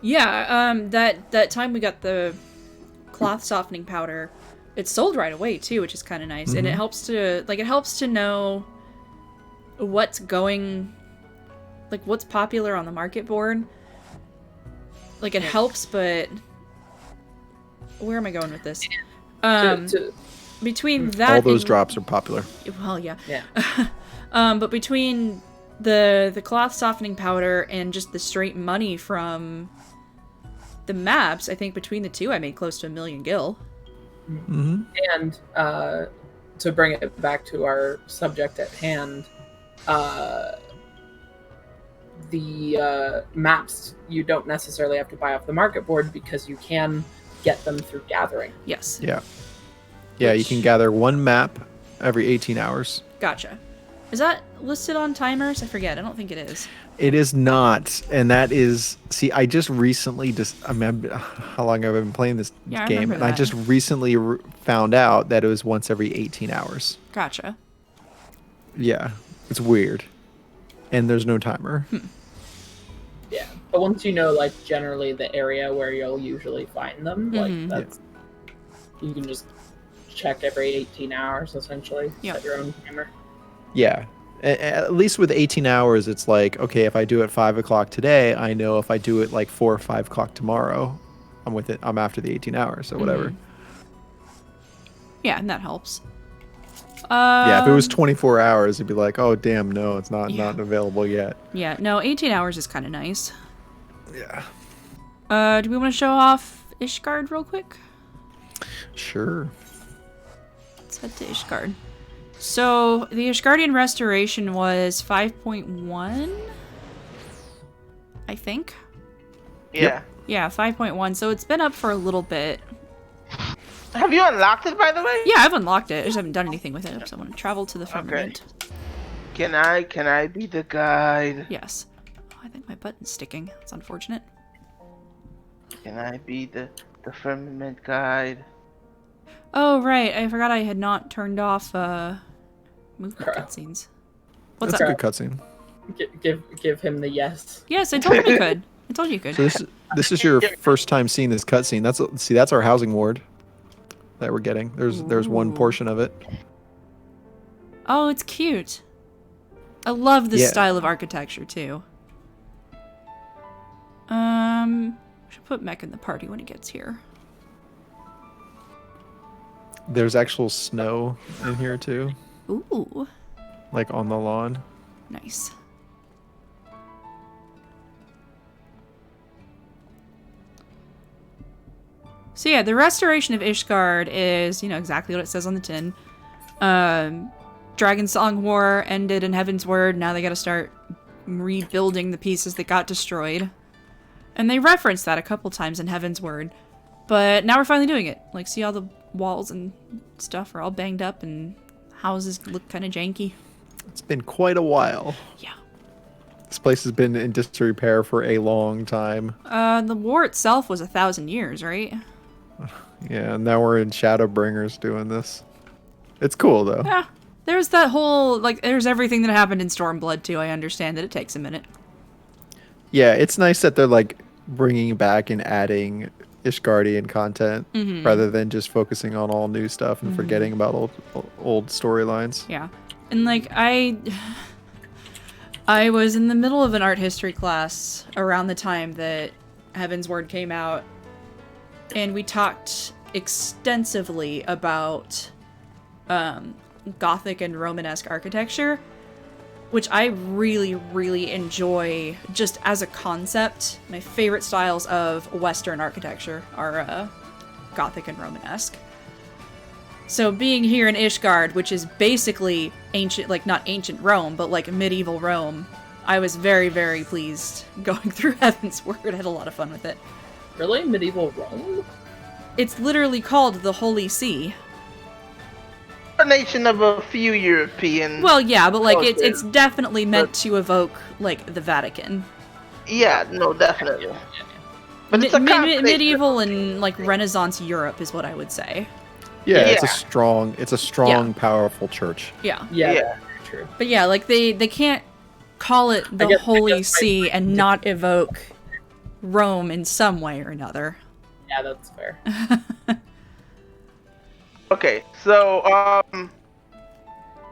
Yeah, that time we got the cloth softening powder, it sold right away too, which is kind of nice. And it helps to know what's what's popular on the market board. Like, it helps, but where am I going with this? Between that, all those drops are popular. Well, yeah. Yeah. But between the cloth softening powder and just the straight money from the maps, I think between the two, I made close to 1 million gil. And to bring it back to our subject at hand, the maps you don't necessarily have to buy off the market board because you can get them through gathering. Yes. Yeah. Yeah, you can gather one map every 18 hours. Gotcha. Is that listed on timers? I forget. I don't think it is. It is not, and that is... See, I just recently... how long have I been playing this game? And I just recently found out that it was once every 18 hours. Gotcha. Yeah, it's weird. And there's no timer. Yeah, but once you know, like, generally the area where you'll usually find them, like, that's... You can just check every 18 hours, essentially. Set your own timer. Yeah. At least with 18 hours, it's like, okay, if I do it 5 o'clock today, I know if I do it like 4 or 5 o'clock tomorrow, I'm after the 18 hours or whatever. Yeah, and that helps. Yeah, if it was 24 hours, it'd be like, oh, damn, no, it's not available yet. Yeah, no, 18 hours is kind of nice. Yeah. Do we want to show off Ishgard real quick? Sure. Let's head to Ishgard. So, the Ishgardian restoration was 5.1, I think. Yeah. Yep. Yeah, 5.1, so it's been up for a little bit. Have you unlocked it, by the way? Yeah, I've unlocked it. I just haven't done anything with it, so I want to travel to the firmament. Can I be the guide? Yes. Oh, I think my button's sticking. It's unfortunate. Can I be the firmament guide? Oh, right. I forgot I had not turned off movement cutscenes. What's That's up? a good cutscene. Give him the yes. Yes, I told you you could. I told you you could. So this is your first time seeing this cutscene. That's our housing ward that we're getting. There's one portion of it. Oh, it's cute. I love this Yeah. style of architecture too. Should put Mech in the party when he gets here. There's actual snow in here too, Ooh, like on the lawn. nice. So yeah, the restoration of Ishgard is, exactly what it says on the tin. Dragon Song War ended in Heaven's Word. Now they gotta start rebuilding the pieces that got destroyed. And they reference that a couple times in Heaven's Word. But now we're finally doing it. Like, see all the walls and stuff are all banged up and houses look kind of janky. It's been quite a while. Yeah. This place has been in disrepair for a long time. The war itself was 1,000 years, right? Yeah, and now we're in Shadowbringers doing this. It's cool though. Yeah. There's that whole, there's everything that happened in Stormblood too. I understand that it takes a minute. Yeah, it's nice that they're like bringing back and adding Ishgardian content rather than just focusing on all new stuff and forgetting about old storylines. Yeah. And I was in the middle of an art history class around the time that Heaven's Word came out, and we talked extensively about Gothic and Romanesque architecture, which I really, really enjoy just as a concept. My favorite styles of Western architecture are Gothic and Romanesque. So being here in Ishgard, which is basically ancient, not ancient Rome, but medieval Rome, I was very, very pleased going through Heaven's Word. I had a lot of fun with it. Really? Medieval Rome? It's literally called the Holy See. A nation of a few European. Well, yeah, but it's definitely meant to evoke the Vatican. Yeah, no, definitely. But it's a medieval and Renaissance Europe is what I would say. Yeah, it's a strong, powerful church. Yeah. Yeah. True. But yeah, they can't call it the Holy See and not evoke Rome in some way or another. Yeah, that's fair. Okay, so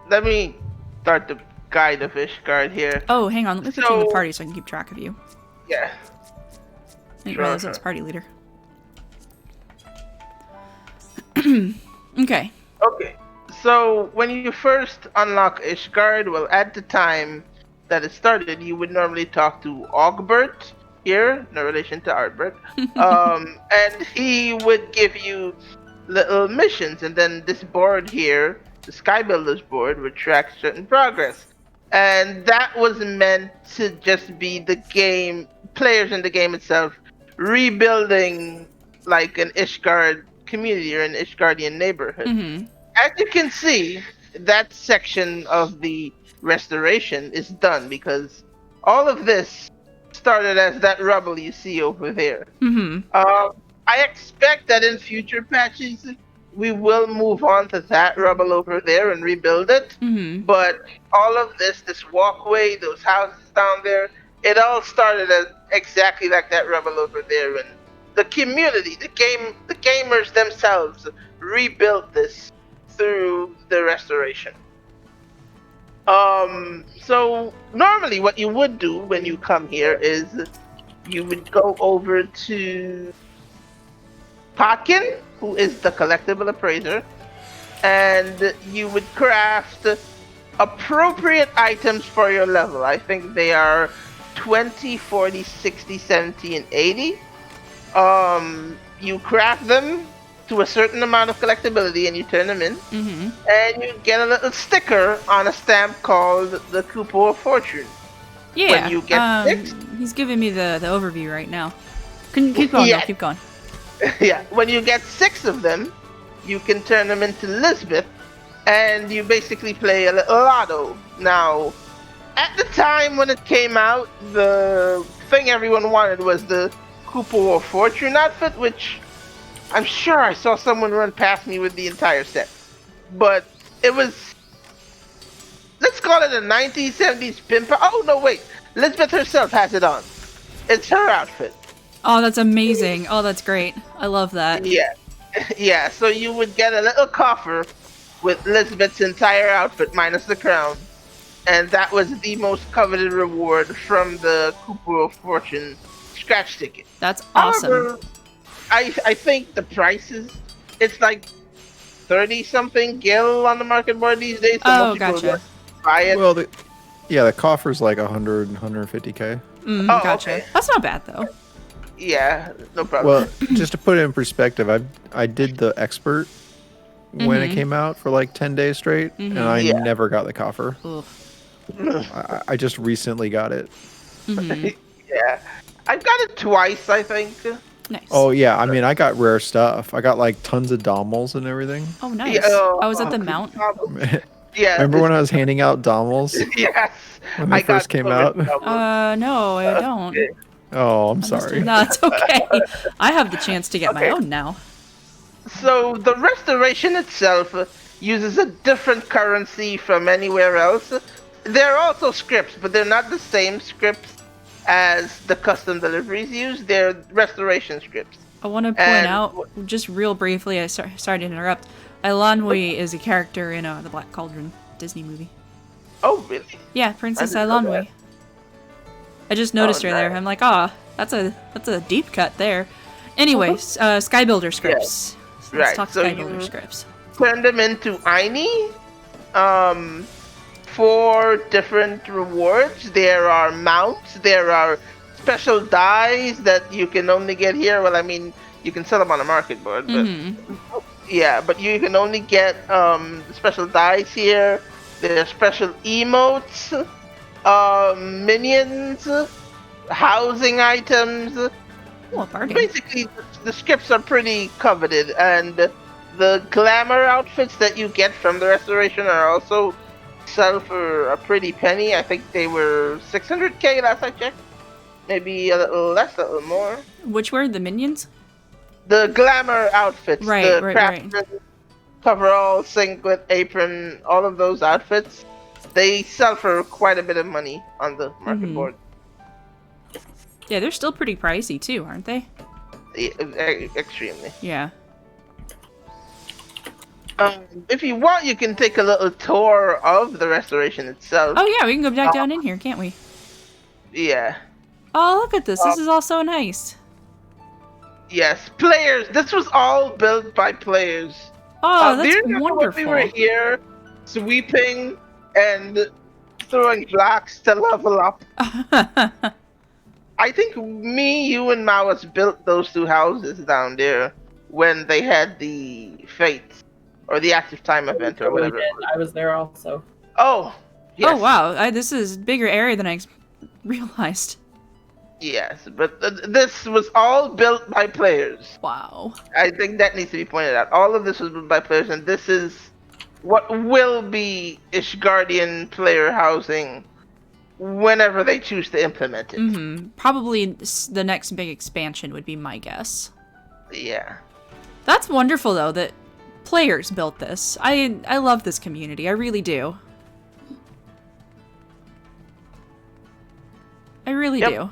let me start the guide of Ishgard here. Oh, hang on, let me put you in the party so I can keep track of you. Yeah. I didn't realize I was party leader. Okay. Okay, so when you first unlock Ishgard, well, at the time that it started, you would normally talk to Ogbert here, no relation to Artbert, and he would give you little missions, and then this board here, the Sky Builders board, would track certain progress. And that was meant to just be the game, players in the game itself, rebuilding an Ishgard community or an Ishgardian neighborhood. As you can see, that section of the restoration is done because all of this started as that rubble you see over there. I expect that in future patches we will move on to that rubble over there and rebuild it. But all of this walkway, those houses down there, it all started as exactly like that rubble over there, and the community, the gamers themselves rebuilt this through the restoration. So normally what you would do when you come here is you would go over to Potkin, who is the collectible appraiser, and you would craft appropriate items for your level. I think they are 20, 40, 60, 70, and 80. You craft them to a certain amount of collectability and you turn them in. And you get a little sticker on a stamp called the Kupo of Fortune. Yeah. When you get 6. He's giving me the overview right now. Keep going, Yeah. though, keep going. Yeah. When you get 6 of them, you can turn them into Lisbeth, and you basically play a little lotto. Now, at the time when it came out, the thing everyone wanted was the Kupo of Fortune outfit, which I'm sure I saw someone run past me with the entire set. But it was, let's call it a 1970s pimp. Oh, no, wait. Lisbeth herself has it on. It's her outfit. Oh, that's amazing. Oh, that's great. I love that. Yeah. Yeah, so you would get a little coffer with Lisbeth's entire outfit minus the crown. And that was the most coveted reward from the Kupo of Fortune scratch ticket. That's awesome. However, I think the prices, it's like 30-something gil on the market board these days. So Oh, most people gotcha. just buy it. Well, the coffer's like 100, 150K. Gotcha. Okay. That's not bad, though. Yeah, no problem. Well, just to put it in perspective, I did the expert when it came out for like 10 days straight, and I Yeah. never got the coffer. Ugh. I just recently got it. Yeah. I've got it twice, I think. Nice. Oh yeah, I mean I got rare stuff. I got like tons of dommels and everything. Oh, nice. Yeah, I was at the mount. Yeah. Remember when I was handing out dommels Yes. when they first came out? No, I don't. Oh, I'm sorry. No, it's okay. I have the chance to get my own now. So the restoration itself uses a different currency from anywhere else. They're also scripts, but they're not the same scripts as the custom deliveries use. They're restoration scripts. I want to point out, just real briefly, sorry to interrupt, Eilonwy is a character in the Black Cauldron Disney movie. Oh, really? Yeah, Princess I didn't know Eilonwy. that. I just noticed her there. nice. I'm like, that's a deep cut there. Anyways, Skybuilder scripts. Let's Right, talk so Skybuilder you- scripts. Turn them into Aini. 4 different rewards. There are mounts. There are special dies that you can only get here. Well, I mean, you can sell them on a market board, but yeah, but you can only get special dies here. There are special emotes, minions, housing items. Oh, a bargain. Basically, the scripts are pretty coveted, and the glamour outfits that you get from the restoration are also sell for a pretty penny. I think they were 600k last I checked. Maybe a little less, a little more. Which were the minions? The glamour outfits, Right, the right. craftsman, coverall, singlet, apron, all of those outfits, they sell for quite a bit of money on the market board. Yeah, they're still pretty pricey too, aren't they? Extremely. Yeah. If you want, you can take a little tour of the restoration itself. Oh yeah, we can go back down in here, can't we? Yeah. Oh, look at this. This is all so nice. Yes, players. This was all built by players. Oh, Do you that's remember when wonderful. we were here, sweeping and throwing blocks to level up? I think me, you, and Mawas built those 2 houses down there when they had the Fates or the Active Time event or whatever. I was there also. Oh, yes. Oh wow, this is a bigger area than I realized. Yes, but this was all built by players. Wow. I think that needs to be pointed out. All of this was built by players, and this is what will be Ishgardian player housing whenever they choose to implement it. Probably the next big expansion would be my guess. Yeah. That's wonderful though that players built this. I love this community. I really do. I really do.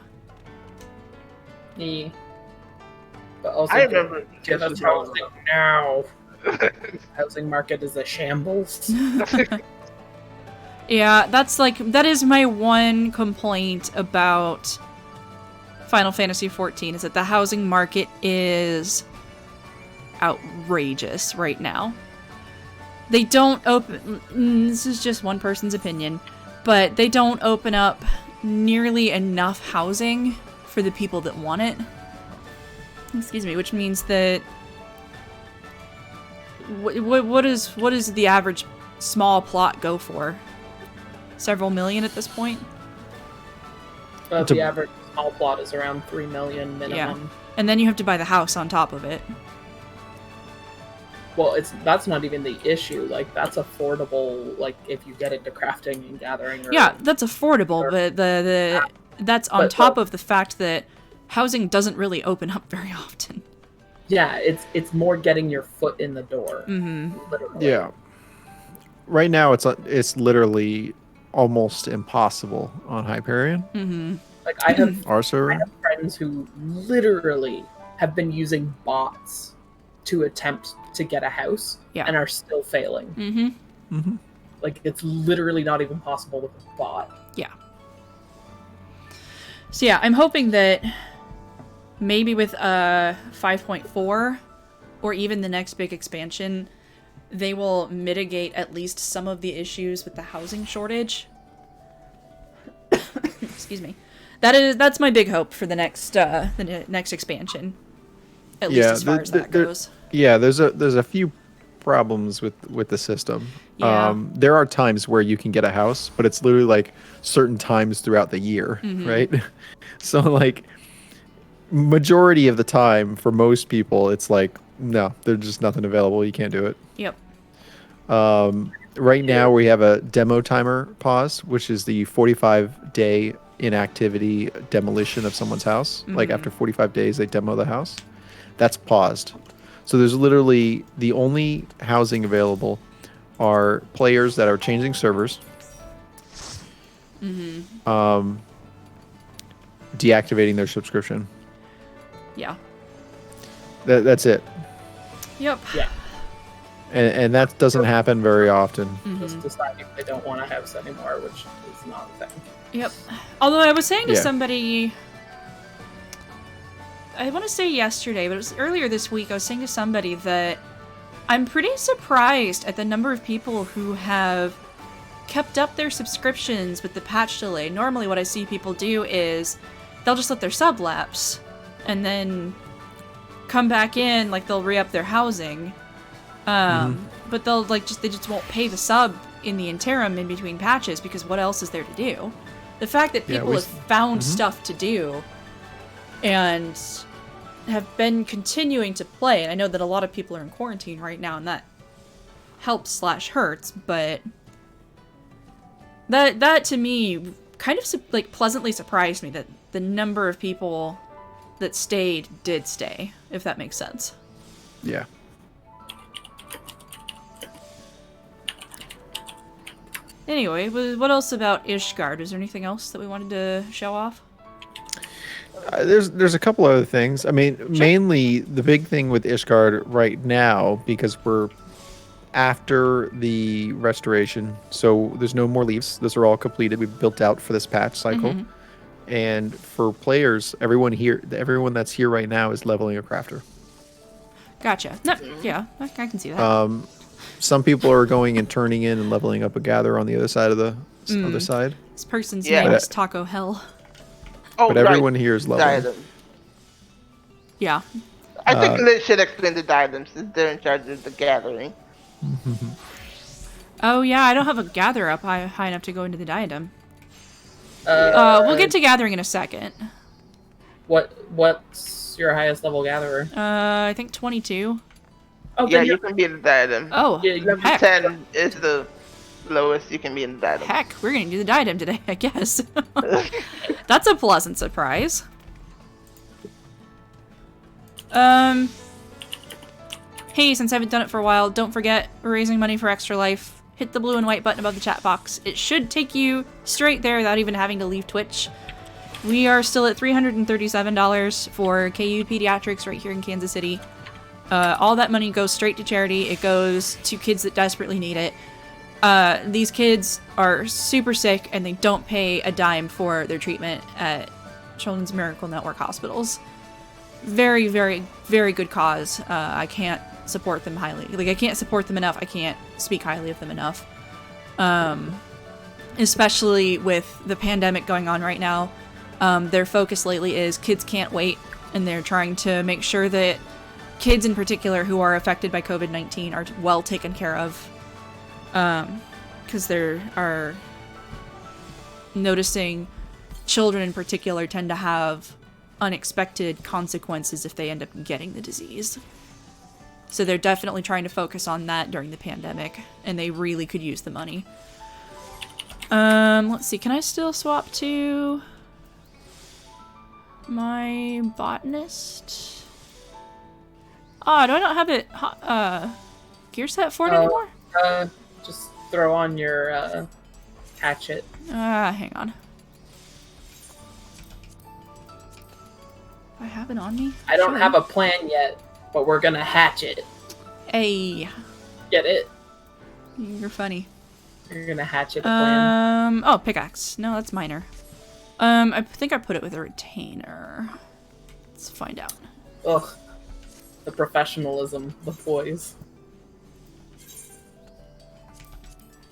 But also, I remember give this us was housing now. Housing market is a shambles. Yeah, that is my one complaint about Final Fantasy XIV, is that the housing market is outrageous right now. They don't this is just one person's opinion, but they don't open up nearly enough housing for the people that want it. Excuse me, which means that what is the average small plot go for? Several million at this point? The average small plot is around 3 million minimum. Yeah. And then you have to buy the house on top of it. Well, that's not even the issue. Like, that's affordable, like, if you get into crafting and gathering. Yeah, that's affordable, but that's on top of the fact that housing doesn't really open up very often. Yeah, it's more getting your foot in the door. Mm-hmm. Yeah. Right now, it's literally almost impossible on Hyperion. Mm-hmm. Like, I have Our server. I have friends who literally have been using bots to attempt to get a house and are still failing. Mm-hmm. Mm-hmm. Like, it's literally not even possible with a bot. Yeah. So yeah, I'm hoping that maybe with 5.4 or even the next big expansion, they will mitigate at least some of the issues with the housing shortage. Excuse me. That's my big hope for the next expansion. At least as far as that goes. Yeah, there's a few problems with the system. Yeah. There are times where you can get a house, but it's literally like certain times throughout the year, right? So like majority of the time for most people, it's like, no, there's just nothing available. You can't do it. Yep. Right now we have a demo timer pause, which is the 45-day inactivity demolition of someone's house. Like after 45 days, they demo the house. That's paused. So there's literally the only housing available are players that are changing servers, deactivating their subscription. Yeah. That's it. Yep. Yeah. And that doesn't happen very often. Just deciding they don't want a house anymore, which is not a thing. Yep. Although I was saying to somebody, I want to say yesterday, but it was earlier this week, I was saying to somebody that I'm pretty surprised at the number of people who have kept up their subscriptions with the patch delay. Normally what I see people do is they'll just let their sub lapse and then come back in, like they'll re-up their housing. But they'll they just won't pay the sub in the interim in between patches, because what else is there to do? The fact that people have found stuff to do and have been continuing to play, and I know that a lot of people are in quarantine right now, and that helps/hurts, but that to me kind of pleasantly surprised me that the number of people that stayed did stay, if that makes sense. Yeah. Anyway, what else about Ishgard? Is there anything else that we wanted to show off? There's a couple other things. I mean, mainly the big thing with Ishgard right now, because we're after the restoration, so there's no more leaves. Those are all completed. We've built out for this patch cycle. And for players, everyone that's here right now is leveling a crafter. Gotcha. No, yeah, I can see that. Some people are going and turning in and leveling up a gather on the other side of the other side. This person's name is Taco Hell. Oh, but everyone here is leveling. Diadem. Yeah. I think they should explain the diadems, since they're in charge of the gathering. Oh yeah, I don't have a gather up high enough to go into the diadem. We'll get to gathering in a second. What's your highest level gatherer? I think 22. Oh, yeah, you can be in the diadem. Oh, Level heck. 10 is the lowest you can be in the diadem. Heck, we're gonna do the diadem today, I guess. That's a pleasant surprise. Hey, since I haven't done it for a while, don't forget, we're raising money for Extra Life. Hit the blue and white button above the chat box. It should take you straight there without even having to leave Twitch. We are still at $337 for KU Pediatrics right here in Kansas City. All that money goes straight to charity. It goes to kids that desperately need it. these kids are super sick and they don't pay a dime for their treatment at Children's Miracle Network hospitals. Very, very, very good cause. I can't support them highly. Like, I can't support them enough. I can't speak highly of them enough. Especially with the pandemic going on right now. Their focus lately is kids can't wait, and they're trying to make sure that kids in particular who are affected by COVID-19 are well taken care of. Because there are noticing children in particular tend to have unexpected consequences if they end up getting the disease. So they're definitely trying to focus on that during the pandemic, and they really could use the money. Let's see, can I still swap to my botanist? Oh, do I not have it gear set for it anymore? Just throw on your hatchet. Hang on. Do I have it on me? I don't have a plan yet, but we're gonna hatch it. Hey. Get it? You're funny. You're gonna hatch it a plan. Oh, pickaxe. No, that's minor. I think I put it with a retainer. Let's find out. Ugh. The professionalism, the poise.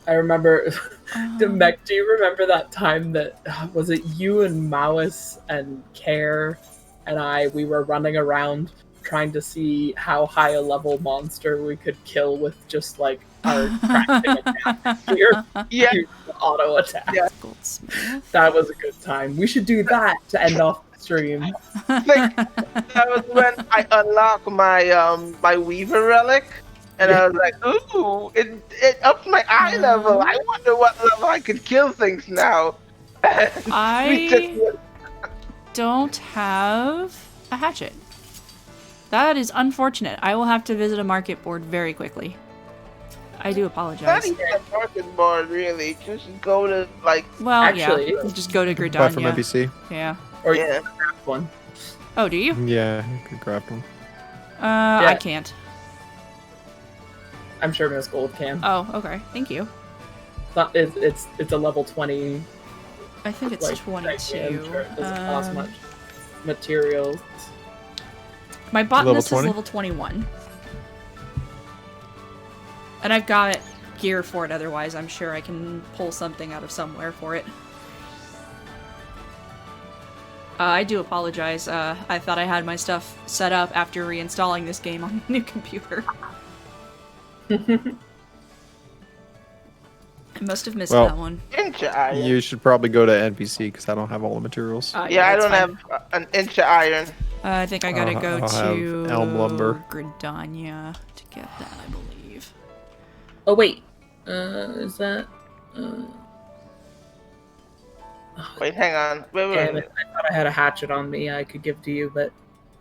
I remember, Demek, do you remember that time that, was it you and Maus and Care and we were running around trying to see how high a level monster we could kill with just like our crafting attack gear? Yeah. Auto attack. Yeah. Goldsmith. That was a good time. We should do that to end off the stream. Like, that was when I unlocked my my Weaver relic, and I was like, ooh, it upped my eye level. I wonder what level I could kill things now. I don't have a hatchet. That is unfortunate. I will have to visit a market board very quickly. I do Not apologize. even a market board, really. Just go to, like... Well, Actually, yeah. Just go to Buy from Gridania. NPC. Yeah. Or Yeah. you can craft one. Oh, do you? Yeah, you could craft them. I can't. I'm sure Miss Gold can. Oh, okay. Thank you. It's a level 20. I think it's like, 22. I'm sure it doesn't cost much materials. My botanist is 20? level 21. And I've got gear for it otherwise. I'm sure I can pull something out of somewhere for it. I do apologize. I thought I had my stuff set up after reinstalling this game on the new computer. I must have missed that one. Inch of iron. You should probably go to NPC because I don't have all the materials. Yeah, I that's don't fine. have an inch of iron. I think I gotta go I'll have to elm lumber. Gridania to get that, I believe. Oh wait, is that? Wait, hang on. Wait. Damn it! I thought I had a hatchet on me I could give to you, but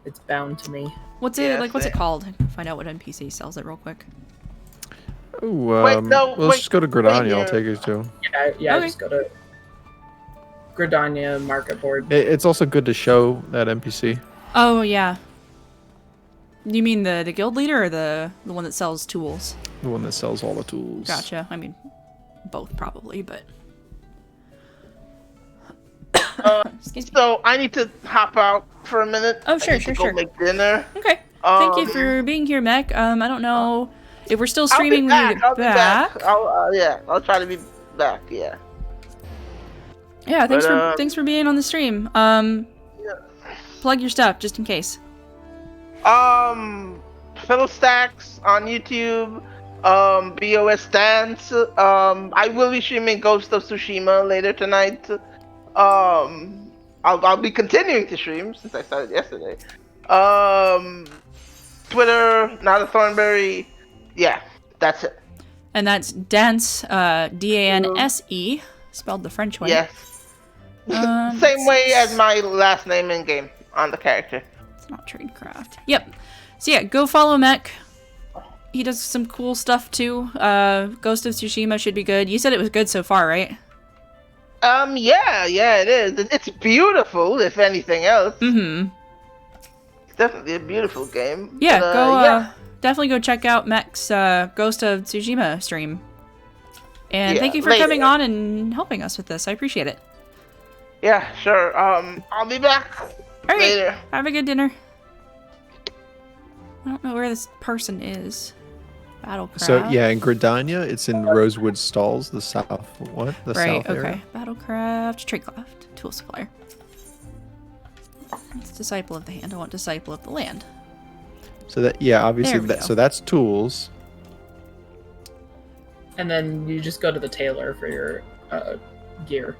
it's bound to me. What's it Yeah, like? What's it same. called? I can find out what NPC sells it real quick. Ooh, Wait, no, let's wait, just go to wait Gridania. I'll here. take you to. Yeah. Okay. Just go to Gridania market board. It's also good to show that NPC. Oh yeah. You mean the guild leader or the one that sells tools? The one that sells all the tools. Gotcha. I mean, both probably, but. Excuse me. So I need to hop out for a minute. Oh, sure, I need to sure. go make dinner. Okay. Thank you for being here, Mech. I don't know if we're still streaming when you get I'll be back. back. I'll try to be back. Yeah. Yeah, thanks But, for being on the stream. Plug your stuff just in case. Fiddlestacks on YouTube. BOS Dance. I will be streaming Ghost of Tsushima later tonight. I'll be continuing to stream since I started yesterday. Twitter, not a Thornberry. Yeah, that's it. And that's Dance, D-A-N-S-E, spelled the French way. Yes. Same way as my last name in game on the character. It's not Tradecraft. Yep. So yeah, go follow Mech. He does some cool stuff too. Ghost of Tsushima should be good. You said it was good so far, right? Yeah, it is. It's beautiful, if anything else. Mm-hmm. It's definitely a beautiful game. Yeah, But, go yeah. definitely go check out Mech's Ghost of Tsushima stream. And Yeah, thank you for later. coming on and helping us with this. I appreciate it. Yeah, sure. I'll be back All right. later. Have a good dinner. I don't know where this person is. Battlecraft. So yeah, in Gridania, it's in Rosewood Stalls, the south. What? The Right, south okay. area. Battlecraft, Tradecraft, tool supplier. It's Disciple of the Hand. I want Disciple of the Land. So that obviously There we go. so that's tools. And then you just go to the tailor for your gear.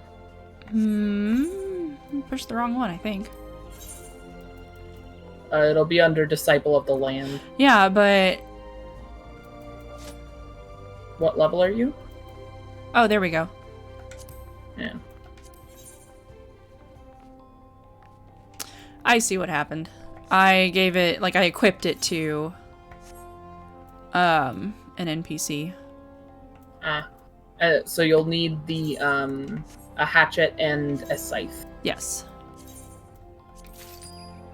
Pushed the wrong one, I think. It'll be under Disciple of the Land. Yeah, but... What level are you? Oh, there we go. Yeah. I see what happened. I gave it, like, I equipped it to, an NPC. So you'll need the, a hatchet and a scythe. Yes.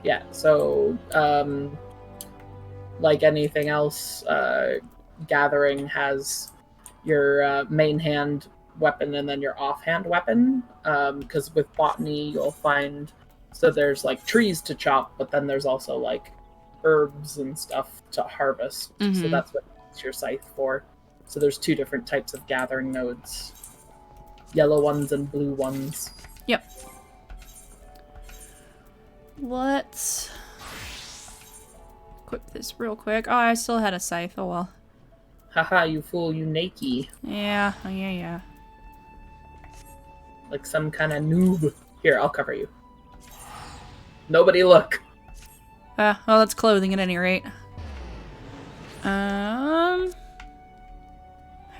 Yeah, so, like anything else, Gathering has your main hand weapon and then your offhand weapon. Because with botany, you'll find, so there's like trees to chop, but then there's also like herbs and stuff to harvest. So that's what it's your scythe for. So there's two different types of gathering nodes. Yellow ones and blue ones. Yep. Let's equip this real quick. Oh, I still had a scythe. Oh, well. Haha, you fool, you nakey. Yeah. Like some kind of noob. Here, I'll cover you. Nobody look. Well, that's clothing at any rate. Head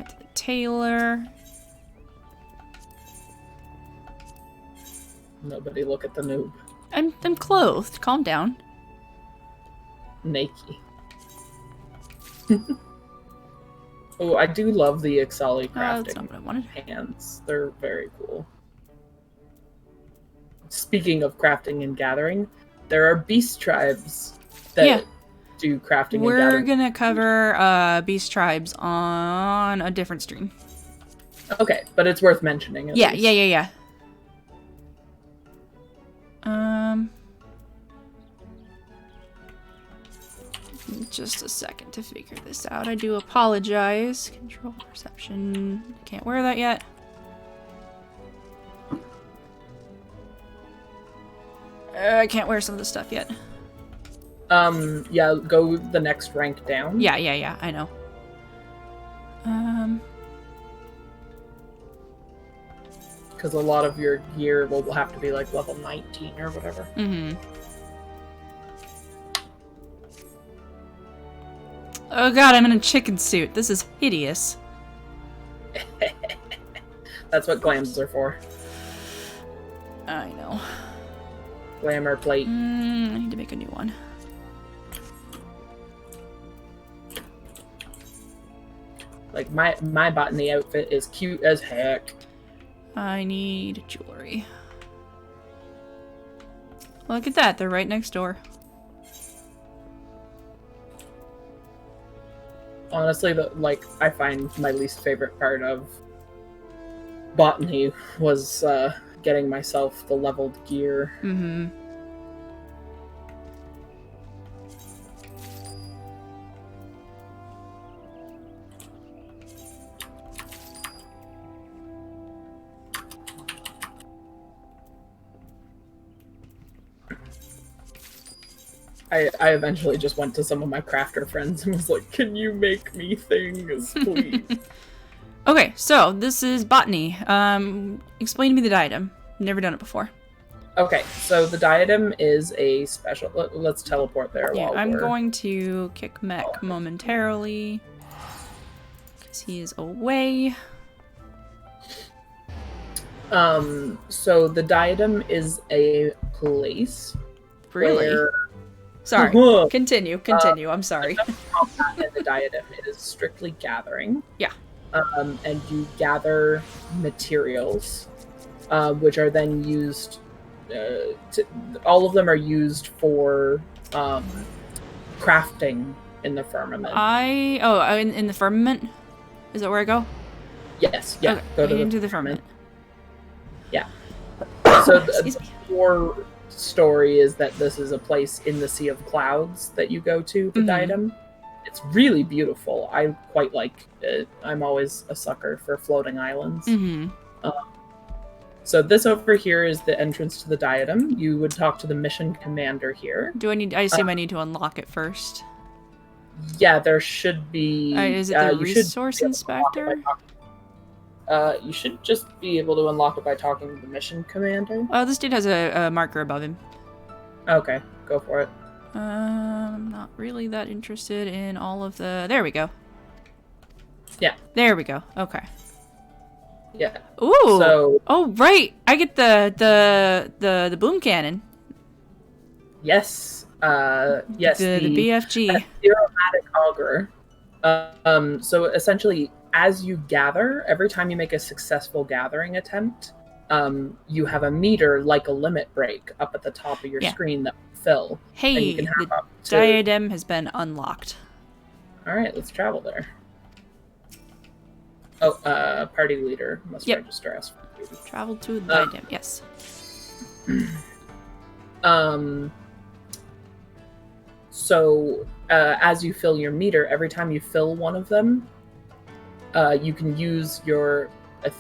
to the tailor. Nobody look at the noob. I'm clothed. Calm down. Nakey. Oh, I do love the Ixali That's not crafting what I wanted. hands. They're very cool. Speaking of crafting and gathering, there are beast tribes that do crafting and We're gathering. gonna cover beast tribes on a different stream. Okay, but it's worth mentioning. At least. Yeah. Just a second to figure this out. I do apologize. Control perception. Can't wear that yet. I can't wear some of the stuff yet. Yeah, go the next rank down. Yeah, I know. Because a lot of your gear will have to be like level 19 or whatever. Oh god, I'm in a chicken suit. This is hideous. That's what glams are for. I know. Glamour plate. I need to make a new one. Like my botany outfit is cute as heck. I need jewelry. Look at that, they're right next door. Honestly, I find my least favorite part of botany was getting myself the leveled gear. I eventually just went to some of my crafter friends and was like, can you make me things, please? Okay, so this is botany. Explain to me the diadem. Never done it before. Okay, so the diadem is a special... Let's teleport there while I'm we're... going to kick Mech momentarily. Because he is away. So the diadem is a place Really? where... Sorry. Continue. I'm sorry. Combat in the diadem, it is strictly gathering. Yeah. And you gather materials, which are then used. All of them are used for crafting in the firmament. In the firmament? Is that where I go? Yes, yeah. Okay, Go to into the firmament. firmament. Yeah. So Excuse me. core story is that this is a place in the Sea of Clouds that you go to, the diadem. It's really beautiful. I quite like it. I'm always a sucker for floating islands. So this over here is the entrance to the diadem. You would talk to the mission commander here. Do I need? I assume I need to unlock it first. Yeah, there should be. Is it the you should resource be able to unlock it by inspector? you should just be able to unlock it by talking to the mission commander. Oh, this dude has a marker above him. Okay, go for it. I'm not really that interested in all of the... There we go. Yeah. There we go. Okay. Yeah. Ooh. So, oh, right. I get the boom cannon. yes. Yes. The BFG. Aromatic auger. So essentially, as you gather, every time you make a successful gathering attempt, you have a meter like a limit break up at the top of your screen that will fill. Hey, and you can have the up to... diadem has been unlocked. All right, let's travel there. Oh, party leader must register us. Travel to the diadem. Yes. So as you fill your meter, every time you fill one of them, you can use your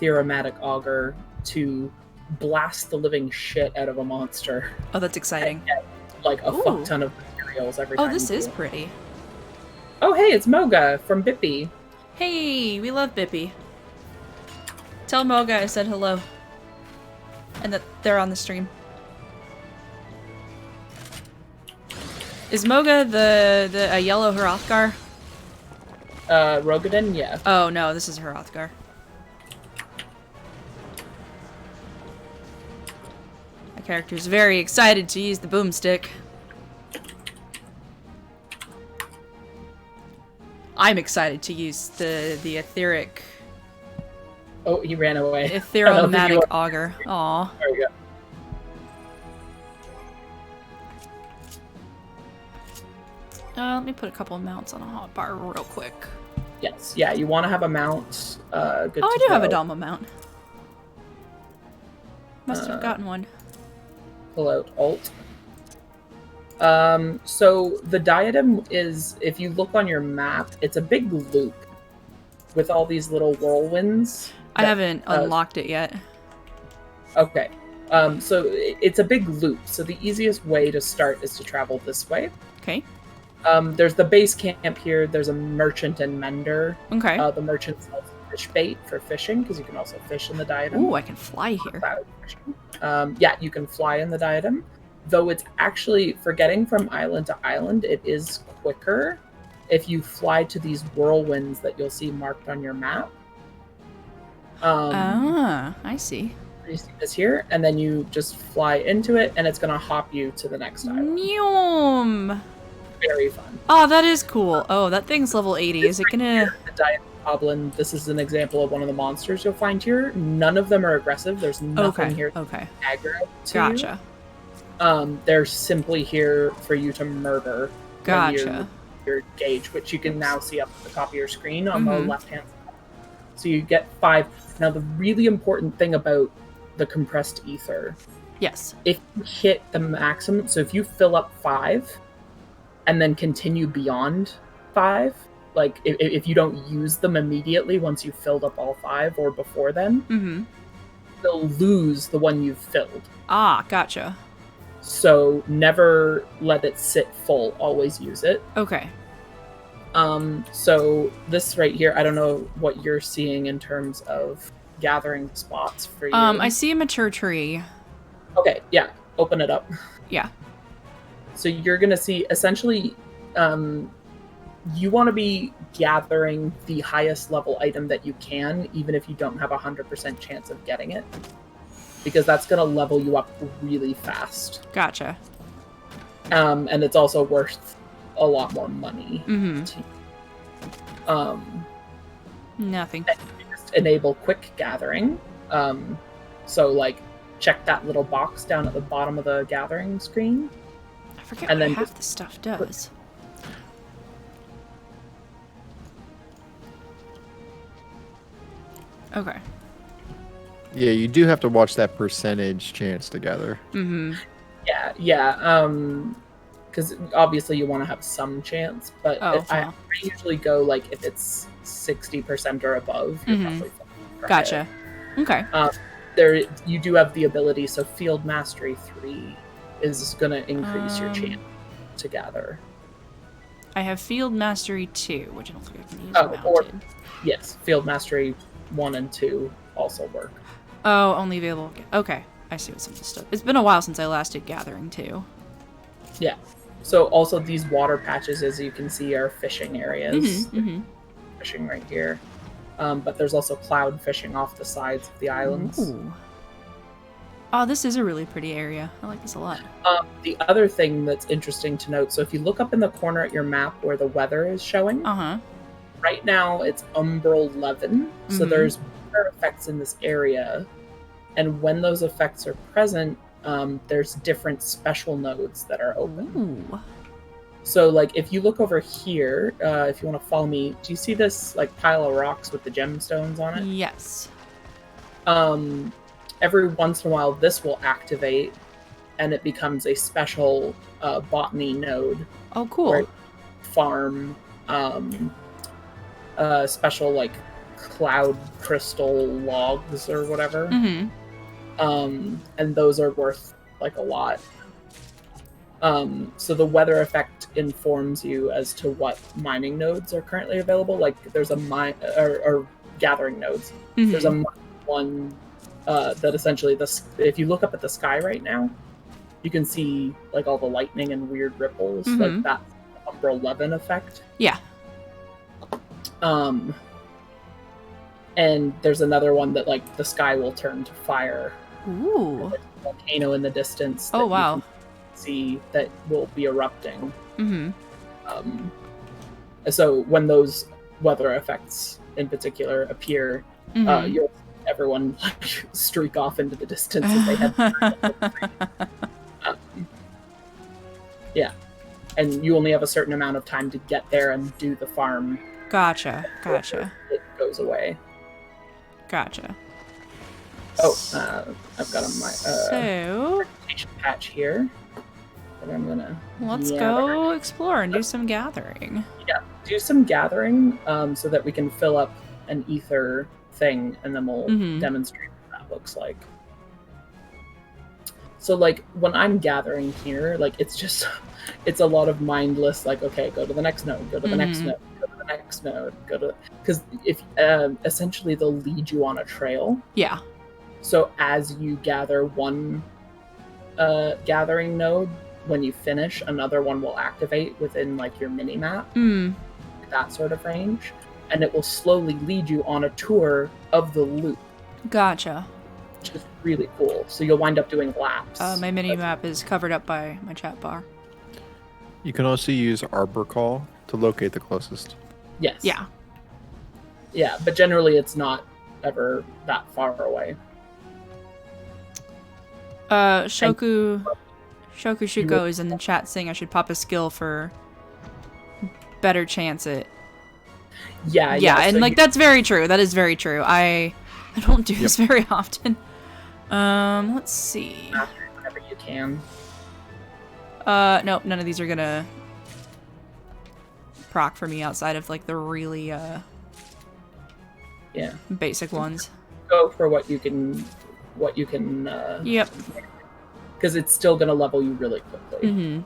aromatic auger to blast the living shit out of a monster. Oh, that's exciting. Like a fuck ton of materials every time. Oh, this is it. pretty. Oh, hey, it's Moga from Bippy. Hey, we love Bippy. Tell Moga I said hello. And that they're on the stream. Is Moga the yellow Hrothgar? Rogadin, yeah. Oh no, this is Hrothgar. My character's very excited to use the boomstick. I'm excited to use the etheric. Oh, he ran away. Aromatic auger. Aw. There we go. Let me put a couple of mounts on a hotbar real quick. Yes, yeah, you want to have a mount. Good Oh, I do go. have a Dama mount. Must have gotten one. Pull out alt. So the diadem is, if you look on your map, it's a big loop with all these little whirlwinds. I haven't unlocked it yet. Okay. So it's a big loop. So the easiest way to start is to travel this way. Okay. There's the base camp here. There's a merchant and mender. Okay. The merchant sells fish bait for fishing because you can also fish in the diadem. Ooh, I can fly here. Yeah, you can fly in the diadem. Though it's actually, for getting from island to island, it is quicker if you fly to these whirlwinds that you'll see marked on your map. I see. You see this here, and then you just fly into it, and it's going to hop you to the next island. Nyum. Very fun. Oh, that is cool. Oh, that thing's level 80. Is it gonna... The diadem goblin, this is an example of one of the monsters you'll find here. None of them are aggressive. There's nothing here aggro to Gotcha. you. They're simply here for you to murder. Gotcha. Your gauge, which you can now see up at the top of your screen on the left-hand side. So you get 5. Now, the really important thing about the compressed ether, yes, if you hit the maximum, so if you fill up 5 and then continue beyond 5, like if you don't use them immediately once you've filled up all 5 or before then, they'll lose the one you've filled. Ah, gotcha. So never let it sit full, always use it. Okay. So this right here, I don't know what you're seeing in terms of gathering spots for you. I see a mature tree. Okay, yeah, open it up. Yeah. So you're gonna see, essentially, you want to be gathering the highest level item that you can, even if you don't have a 100% chance of getting it. Because that's gonna level you up really fast. Gotcha. And it's also worth a lot more money. Nothing. Just enable quick gathering. So like check that little box down at the bottom of the gathering screen. I forget and what then half the stuff does. Okay. Yeah, you do have to watch that percentage chance to gather. Mm-hmm. Yeah. Because obviously you want to have some chance, but Oh, I well. usually go like if it's 60% or above, you're probably fine for Gotcha. hit. Okay. There, you do have the ability. So Field Mastery 3 is going to increase your chance to gather. I have Field Mastery 2, which I don't think I can use Or mounted. yes, Field Mastery 1 and 2 also work. Oh, only available. Okay. I see what some of this stuff. It's been a while since I last did gathering too. Yeah. So also these water patches, as you can see, are fishing areas. Fishing right here. But there's also cloud fishing off the sides of the islands. Ooh. Oh, this is a really pretty area. I like this a lot. The other thing that's interesting to note, so if you look up in the corner at your map where the weather is showing, right now it's Umbral 11, so there's weather effects in this area, and when those effects are present, there's different special nodes that are open. Ooh. So, like, if you look over here, if you want to follow me, do you see this, like, pile of rocks with the gemstones on it? Yes. Every once in a while, this will activate, and it becomes a special botany node. Oh, cool. Where you farm special, like, cloud crystal logs or whatever. And those are worth, like, a lot. So the weather effect informs you as to what mining nodes are currently available. Like there's a mine or gathering nodes. There's a one that essentially if you look up at the sky right now, you can see like all the lightning and weird ripples. Like that Umbral 11 effect. Yeah. And there's another one that like the sky will turn to fire. Ooh. There's a volcano in the distance. Oh wow. See that will be erupting. So when those weather effects in particular appear, you'll see everyone like streak off into the distance as they head. Yeah, and you only have a certain amount of time to get there and do the farm. Gotcha. It goes away. Gotcha. Oh, I've got my so patch here. I'm gonna let's go explore and do some gathering. Yeah, do some gathering so that we can fill up an ether thing, and then we'll demonstrate what that looks like. So, like, when I'm gathering here, like, it's a lot of mindless, like, okay, go to the next node, go to the next node, go to the next node, because if essentially they'll lead you on a trail. Yeah. So as you gather one gathering node, when you finish, another one will activate within like your mini map, that sort of range, and it will slowly lead you on a tour of the loop. Gotcha. Which is really cool. So you'll wind up doing laps. My mini map is covered up by my chat bar. You can also use Arbor Call to locate the closest. Yes. Yeah. Yeah, but generally it's not ever that far away. Shoku Shuko is in the chat saying I should pop a skill for better chance at. Yeah, and so like that's very true. That is very true. I don't do this very often. Let's see. Whenever you can. Nope, none of these are gonna proc for me outside of like the really basic ones. Go for what you can Yep. Because it's still going to level you really quickly.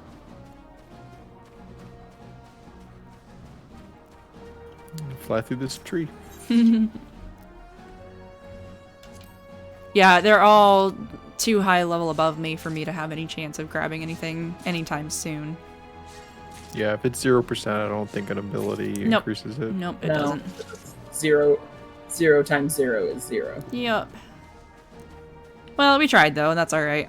Fly through this tree. Yeah, they're all too high level above me for me to have any chance of grabbing anything anytime soon. Yeah, if it's 0%, I don't think an ability increases it. Nope, it doesn't. 0 times 0 is 0. Yep. Well, we tried though, and that's alright.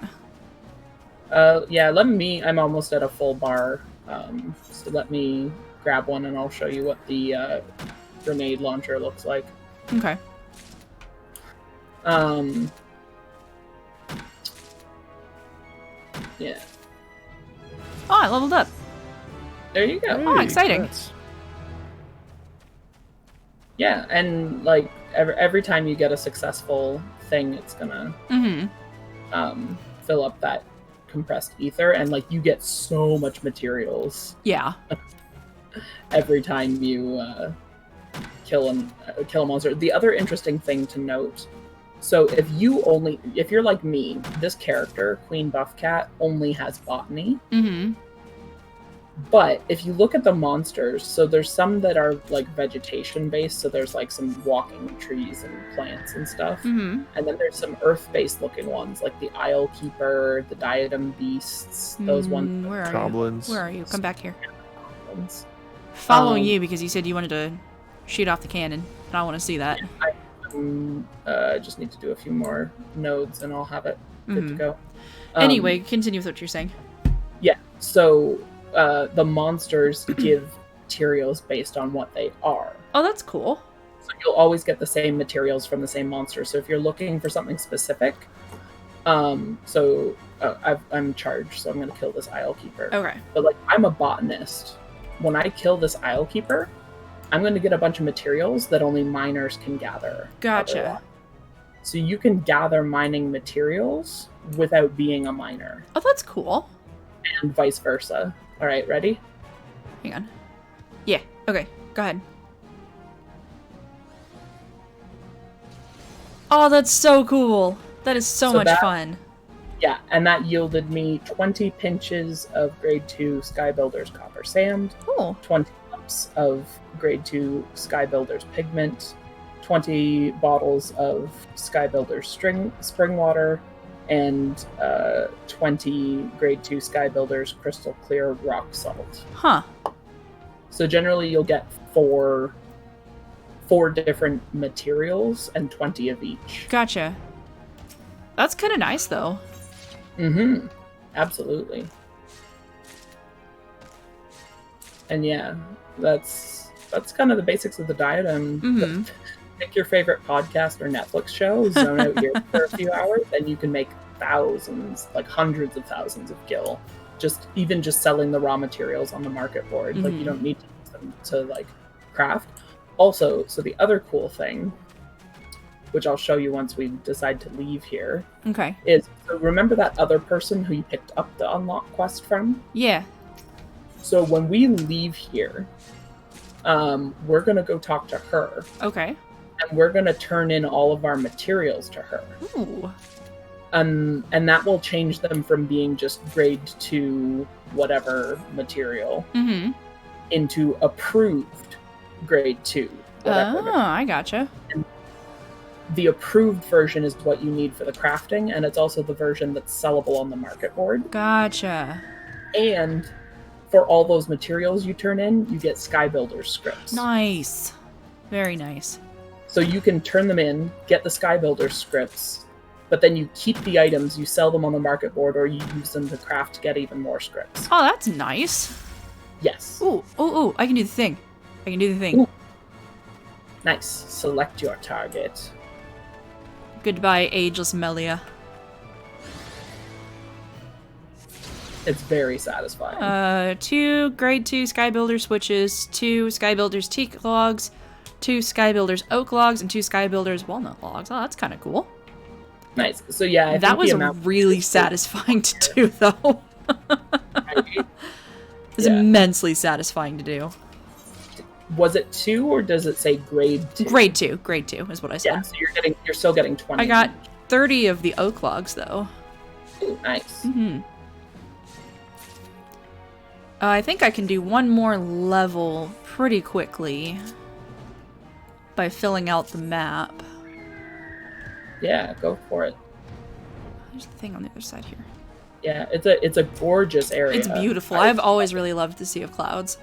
Yeah, I'm almost at a full bar, so let me grab one and I'll show you what the grenade launcher looks like. Okay. Yeah. Oh, I leveled up. There you go. Oh, exciting. That's... Yeah, and like every time you get a successful thing, it's gonna fill up that compressed ether, and like you get so much materials Yeah. every time you kill a monster. The other interesting thing to note, so if you're like me, this character, Queen Buffcat, only has botany. But if you look at the monsters, so there's some that are like vegetation based, so there's like some walking trees and plants and stuff. And then there's some earth based looking ones, like the Isle Keeper, the Diadem Beasts, those ones. Where are Goblins. you? Where are you? Come back here. Ones. Following you because you said you wanted to shoot off the cannon, and I want to see that. I just need to do a few more nodes and I'll have it good to go. Anyway, continue with what you're saying. Yeah, so the monsters give materials based on what they are. Oh, that's cool. So you'll always get the same materials from the same monster. So if you're looking for something specific, I'm charged, so I'm going to kill this Isle Keeper. Okay. But like, I'm a botanist. When I kill this Isle Keeper, I'm going to get a bunch of materials that only miners can gather. Gotcha. Otherwise. So you can gather mining materials without being a miner. Oh, that's cool. And vice versa. All right, ready? Hang on. Yeah. Okay. Go ahead. Oh, that's so cool. That is so much fun. Yeah, and that yielded me 20 pinches of grade 2 Skybuilder's copper sand, Cool. 20 cups of grade 2 Skybuilder's pigment, 20 bottles of Skybuilder's spring water, and 20 grade 2 Skybuilder's crystal clear rock salt. Huh. So generally you'll get four different materials and 20 of each. Gotcha. That's kind of nice, though. Mm-hmm. Absolutely. And yeah, that's kind of the basics of the diadem. Pick your favorite podcast or Netflix show, zone out here for a few hours, and you can make thousands, like hundreds of thousands of gil. Just selling the raw materials on the market board. Like you don't need to use them to like craft. Also, so the other cool thing, which I'll show you once we decide to leave here, Okay. is, so remember that other person who you picked up the unlock quest from? Yeah. So when we leave here, we're going to go talk to her. Okay. And we're going to turn in all of our materials to her. Ooh. And that will change them from being just grade 2 whatever material into approved grade 2 whatever. Oh, I gotcha. And the approved version is what you need for the crafting, and it's also the version that's sellable on the market board. Gotcha. And for all those materials you turn in, you get Skybuilder scripts. Nice. Very nice. So you can turn them in, get the Skybuilder scripts, but then you keep the items, you sell them on the market board, or you use them to craft to get even more scripts. Oh, that's nice. Yes. Ooh, I can do the thing. Ooh. Nice. Select your target. Goodbye, ageless Melia. It's very satisfying. 2 grade 2 Skybuilder switches, 2 Skybuilder's teak logs, 2 Skybuilder's oak logs, and 2 Skybuilder's walnut logs. Oh, that's kind of cool. Nice. So yeah, I that think was really satisfying to do, though. It was immensely satisfying to do. Was it 2 or does it say grade 2? Grade 2 is what I said. Yeah, so you're still getting 20. I got 30 of the oak logs, though. Ooh, nice. I think I can do one more level pretty quickly by filling out the map. Yeah, go for it. There's the thing on the other side here. Yeah, it's a gorgeous area. It's beautiful. I've always really loved the Sea of Clouds.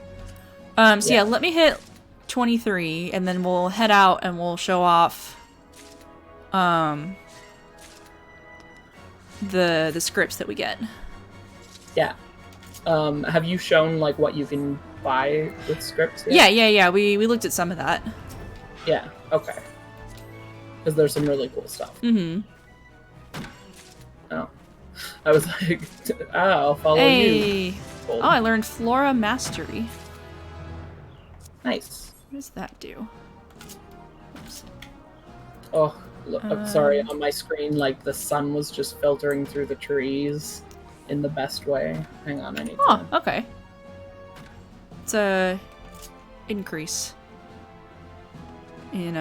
So yeah, let me hit 23, and then we'll head out and we'll show off the scripts that we get. Yeah. Have you shown like what you can buy with scripts yet? Yeah. We looked at some of that. Yeah. Okay. Because there's some really cool stuff. Oh, I was like, I'll follow you. Cool. Oh, I learned Flora Mastery. Nice. What does that do? Oops. Oh, look, I'm sorry. On my screen, like the sun was just filtering through the trees in the best way. Hang on, I need Oh, to. okay. It's a increase in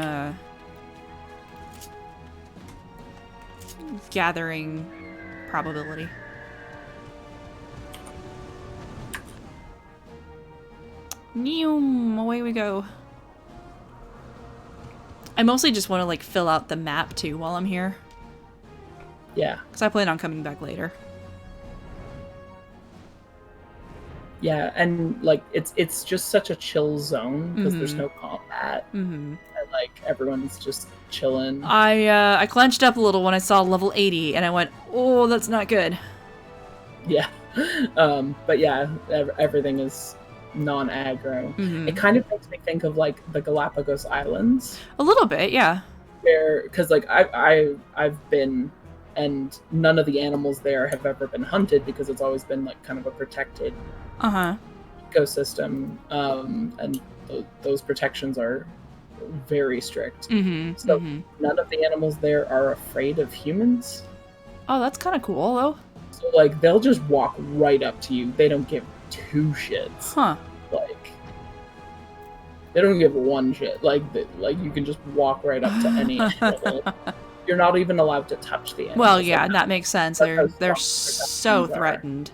gathering probability. Neum, away we go. I mostly just want to like fill out the map too while I'm here, Yeah, because I plan on coming back later. yeah, and like it's just such a chill zone because there's no combat. And like everyone's just chilling. I clenched up a little when I saw level 80, and I went, "Oh, that's not good." Yeah, but yeah, everything is non-aggro. It kind of makes me think of like the Galapagos Islands, A little bit, yeah. where because like I've been, and none of the animals there have ever been hunted because it's always been like kind of a protected ecosystem, and those protections are very strict. So none of the animals there are afraid of humans. Oh, that's kind of cool, though. So like they'll just walk right up to you. They don't give two shits. Huh. Like they don't give one shit. Like you can just walk right up to any animal. You're not even allowed to touch the animal. Well, yeah, that makes sense. They're strong so protections are. threatened.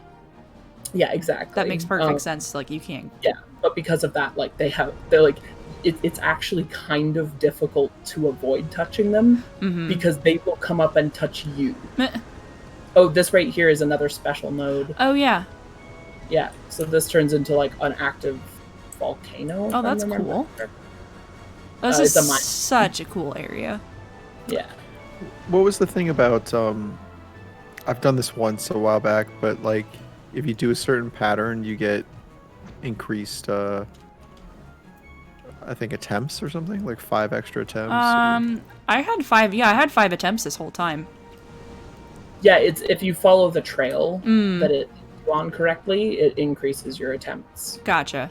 Yeah, exactly. That makes perfect sense. Like you can't. Yeah, but because of that, like they're like, it's actually kind of difficult to avoid touching them because they will come up and touch you. Oh, this right here is another special node. Oh yeah. Yeah, so this turns into like an active volcano. Oh, that's cool. This It's a mine. is such a cool area. Yeah. What was the thing about? I've done this once a while back, but like, if you do a certain pattern, you get increased. I think attempts or something, like 5 extra attempts. I had 5. Yeah, I had 5 attempts this whole time. Yeah, it's if you follow the trail that it's on correctly, it increases your attempts. Gotcha.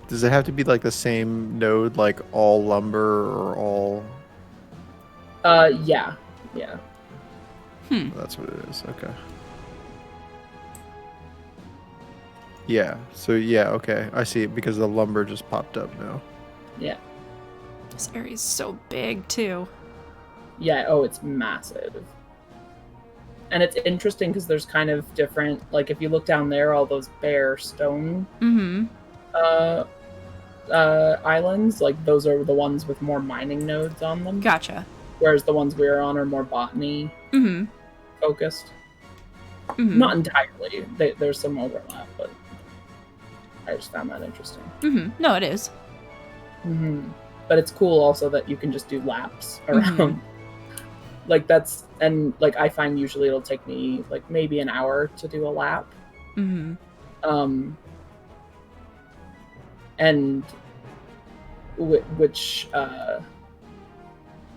Does it have to be like the same node, like all lumber or all? Yeah. That's what it is. Okay. Yeah. So yeah. Okay. I see it because the lumber just popped up now. Yeah. This area is so big too. Yeah. Oh, it's massive. And it's interesting because there's kind of different, like if you look down there, all those bare stone islands, like those are the ones with more mining nodes on them. Gotcha. Whereas the ones we're on are more botany focused. Not entirely. There's some overlap, but I just found that interesting. No, it is. But it's cool also that you can just do laps around. Like that's, and like I find usually it'll take me like maybe an hour to do a lap. And which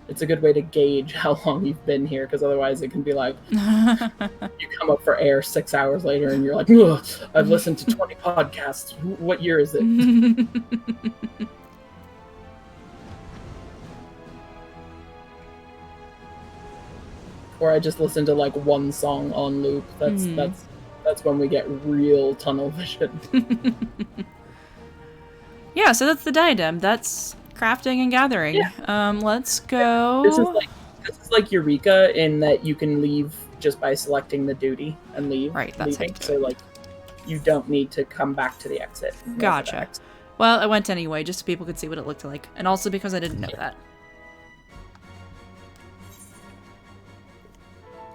it's a good way to gauge how long you've been here, because otherwise it can be like you come up for air 6 hours later and you're like, ugh, I've listened to 20 podcasts. What year is it? Or I just listen to like one song on loop. That's when we get real tunnel vision. Yeah, so that's the diadem. That's crafting and gathering. Yeah. Let's go. This is like Eureka in that you can leave just by selecting the duty and leave. Right, that's leaving. it. So like you don't need to come back to the exit. Gotcha. Well, I went anyway, just so people could see what it looked like, and also because I didn't know that.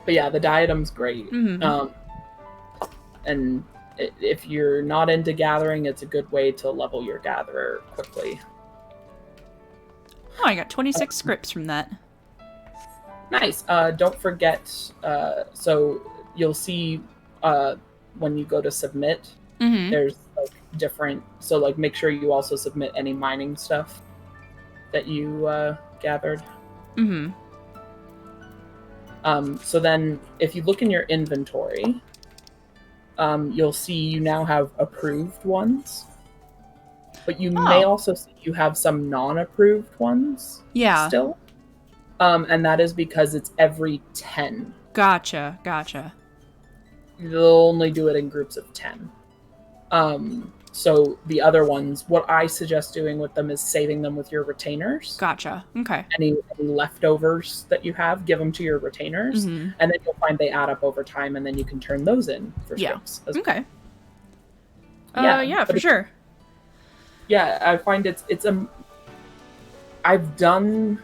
But yeah, the diadem's great. And if you're not into gathering, it's a good way to level your gatherer quickly. Oh, I got 26 scripts from that. Nice. Don't forget, so you'll see when you go to submit, there's like different, so like make sure you also submit any mining stuff that you gathered. So then if you look in your inventory, you'll see you now have approved ones. But you may also see you have some non-approved ones. Yeah. Still. And that is because it's every 10. Gotcha. They'll only do it in groups of 10. So the other ones, what I suggest doing with them is saving them with your retainers. Gotcha. Okay. Any leftovers that you have, give them to your retainers, Mm-hmm. and then you'll find they add up over time, and then you can turn those in for Yeah. scripts. As Okay. Yeah, for sure. Yeah, I find I've done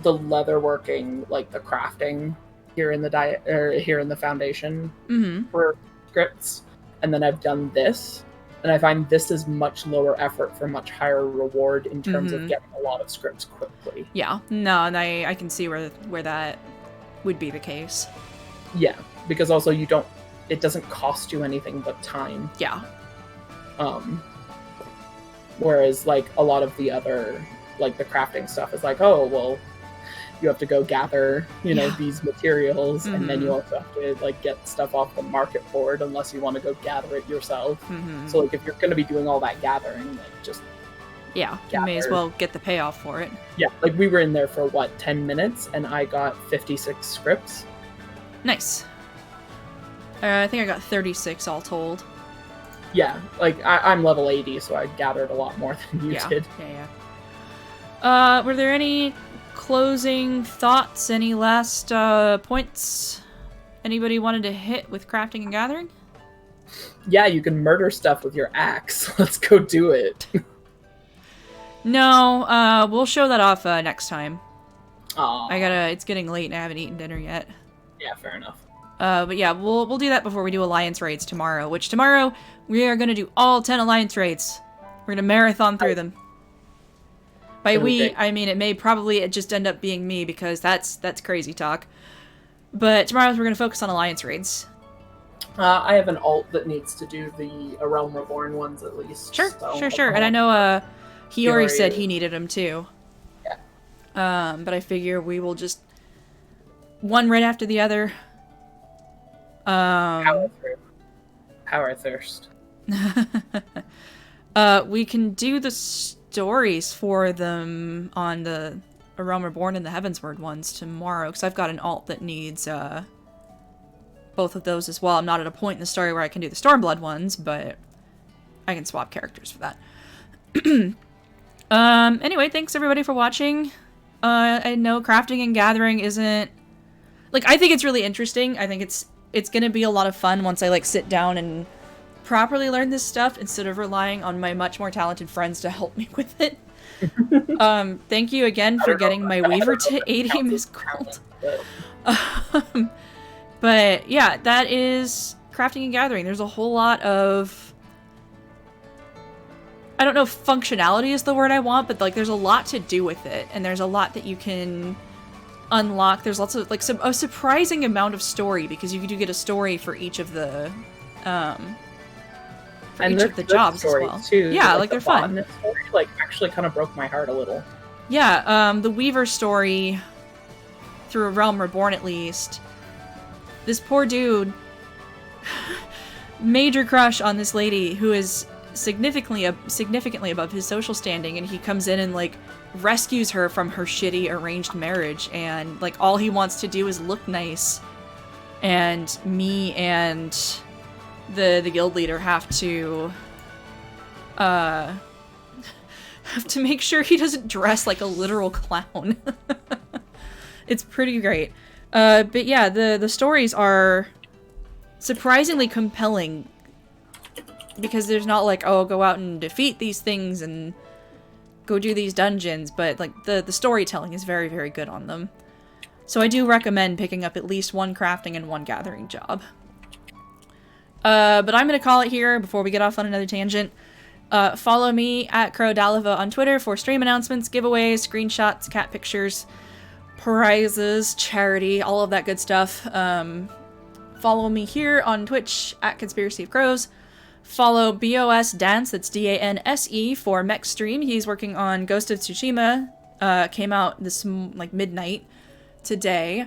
the leatherworking, like the crafting here in the foundation Mm-hmm. for scripts, and then I've done this, and I find this is much lower effort for much higher reward in terms of getting a lot of scripts quickly. Yeah. No, and I can see where that would be the case. Yeah, because also it doesn't cost you anything but time. Yeah. Whereas like a lot of the other, like the crafting stuff is like, oh well, you have to go gather, these materials, and then you also have to like get stuff off the market board unless you want to go gather it yourself. So like if you're going to be doing all that gathering, like just you may as well get the payoff for it. Yeah, like we were in there for 10 minutes, and I got 56 scripts. Nice. I think I got 36 all told. Yeah, like I'm level 80, so I gathered a lot more than you did. Yeah. Were there any closing thoughts? Any last points anybody wanted to hit with crafting and gathering? Yeah, you can murder stuff with your axe. Let's go do it. No, we'll show that off next time. Aww. It's getting late and I haven't eaten dinner yet. Yeah, fair enough. But yeah, we'll do that before we do Alliance raids tomorrow, which tomorrow we are going to do all 10 Alliance raids. We're going to marathon through them. By we, I mean it just end up being me, because that's crazy talk. But tomorrow we're going to focus on Alliance raids. I have an alt that needs to do the A Realm Reborn ones at least. Sure. So And I know Hiyori said is. he needed them too. Yeah. But I figure we will just one right after the other. Power thirst. We can do the stories for them on the A Realm Reborn and the Heavensward ones tomorrow, because I've got an alt that needs both of those as well. I'm not at a point in the story where I can do the Stormblood ones, but I can swap characters for that. Anyway, thanks everybody for watching. I know crafting and gathering isn't... Like, I think it's really interesting. I think it's gonna be a lot of fun once I, sit down and properly learn this stuff instead of relying on my much more talented friends to help me with it. Thank you again for getting my Weaver to 80, Miss Gold. But yeah, that is crafting and gathering. There's a whole lot of... I don't know if functionality is the word I want, but there's a lot to do with it, and there's a lot that you can unlock. There's lots of a surprising amount of story, because you do get a story for each of the jobs as well. Too. Yeah, they're fun. The story actually kind of broke my heart a little. Yeah, the Weaver story, through A Realm Reborn at least, this poor dude, major crush on this lady who is significantly above his social standing, and he comes in and rescues her from her shitty arranged marriage, and all he wants to do is look nice, and me and the guild leader have to make sure he doesn't dress like a literal clown. It's pretty great. But yeah, the stories are surprisingly compelling, because there's not oh, go out and defeat these things and go do these dungeons, but the storytelling is very, very good on them. So I do recommend picking up at least one crafting and one gathering job. But I'm going to call it here before we get off on another tangent. Follow me at Crowdalava on Twitter for stream announcements, giveaways, screenshots, cat pictures, prizes, charity, all of that good stuff. Follow me here on Twitch at Conspiracy of Crows. Follow BOS Dance, that's DANSE, for Mech Stream. He's working on Ghost of Tsushima. Came out this midnight today.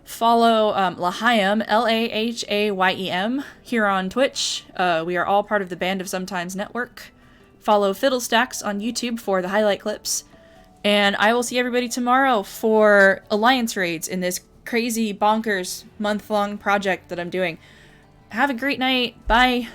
Follow Lahaym, LAHAYEM, here on Twitch. We are all part of the Band of Sometimes Network. Follow Fiddlestacks on YouTube for the highlight clips. And I will see everybody tomorrow for Alliance raids in this crazy bonkers month-long project that I'm doing. Have a great night. Bye.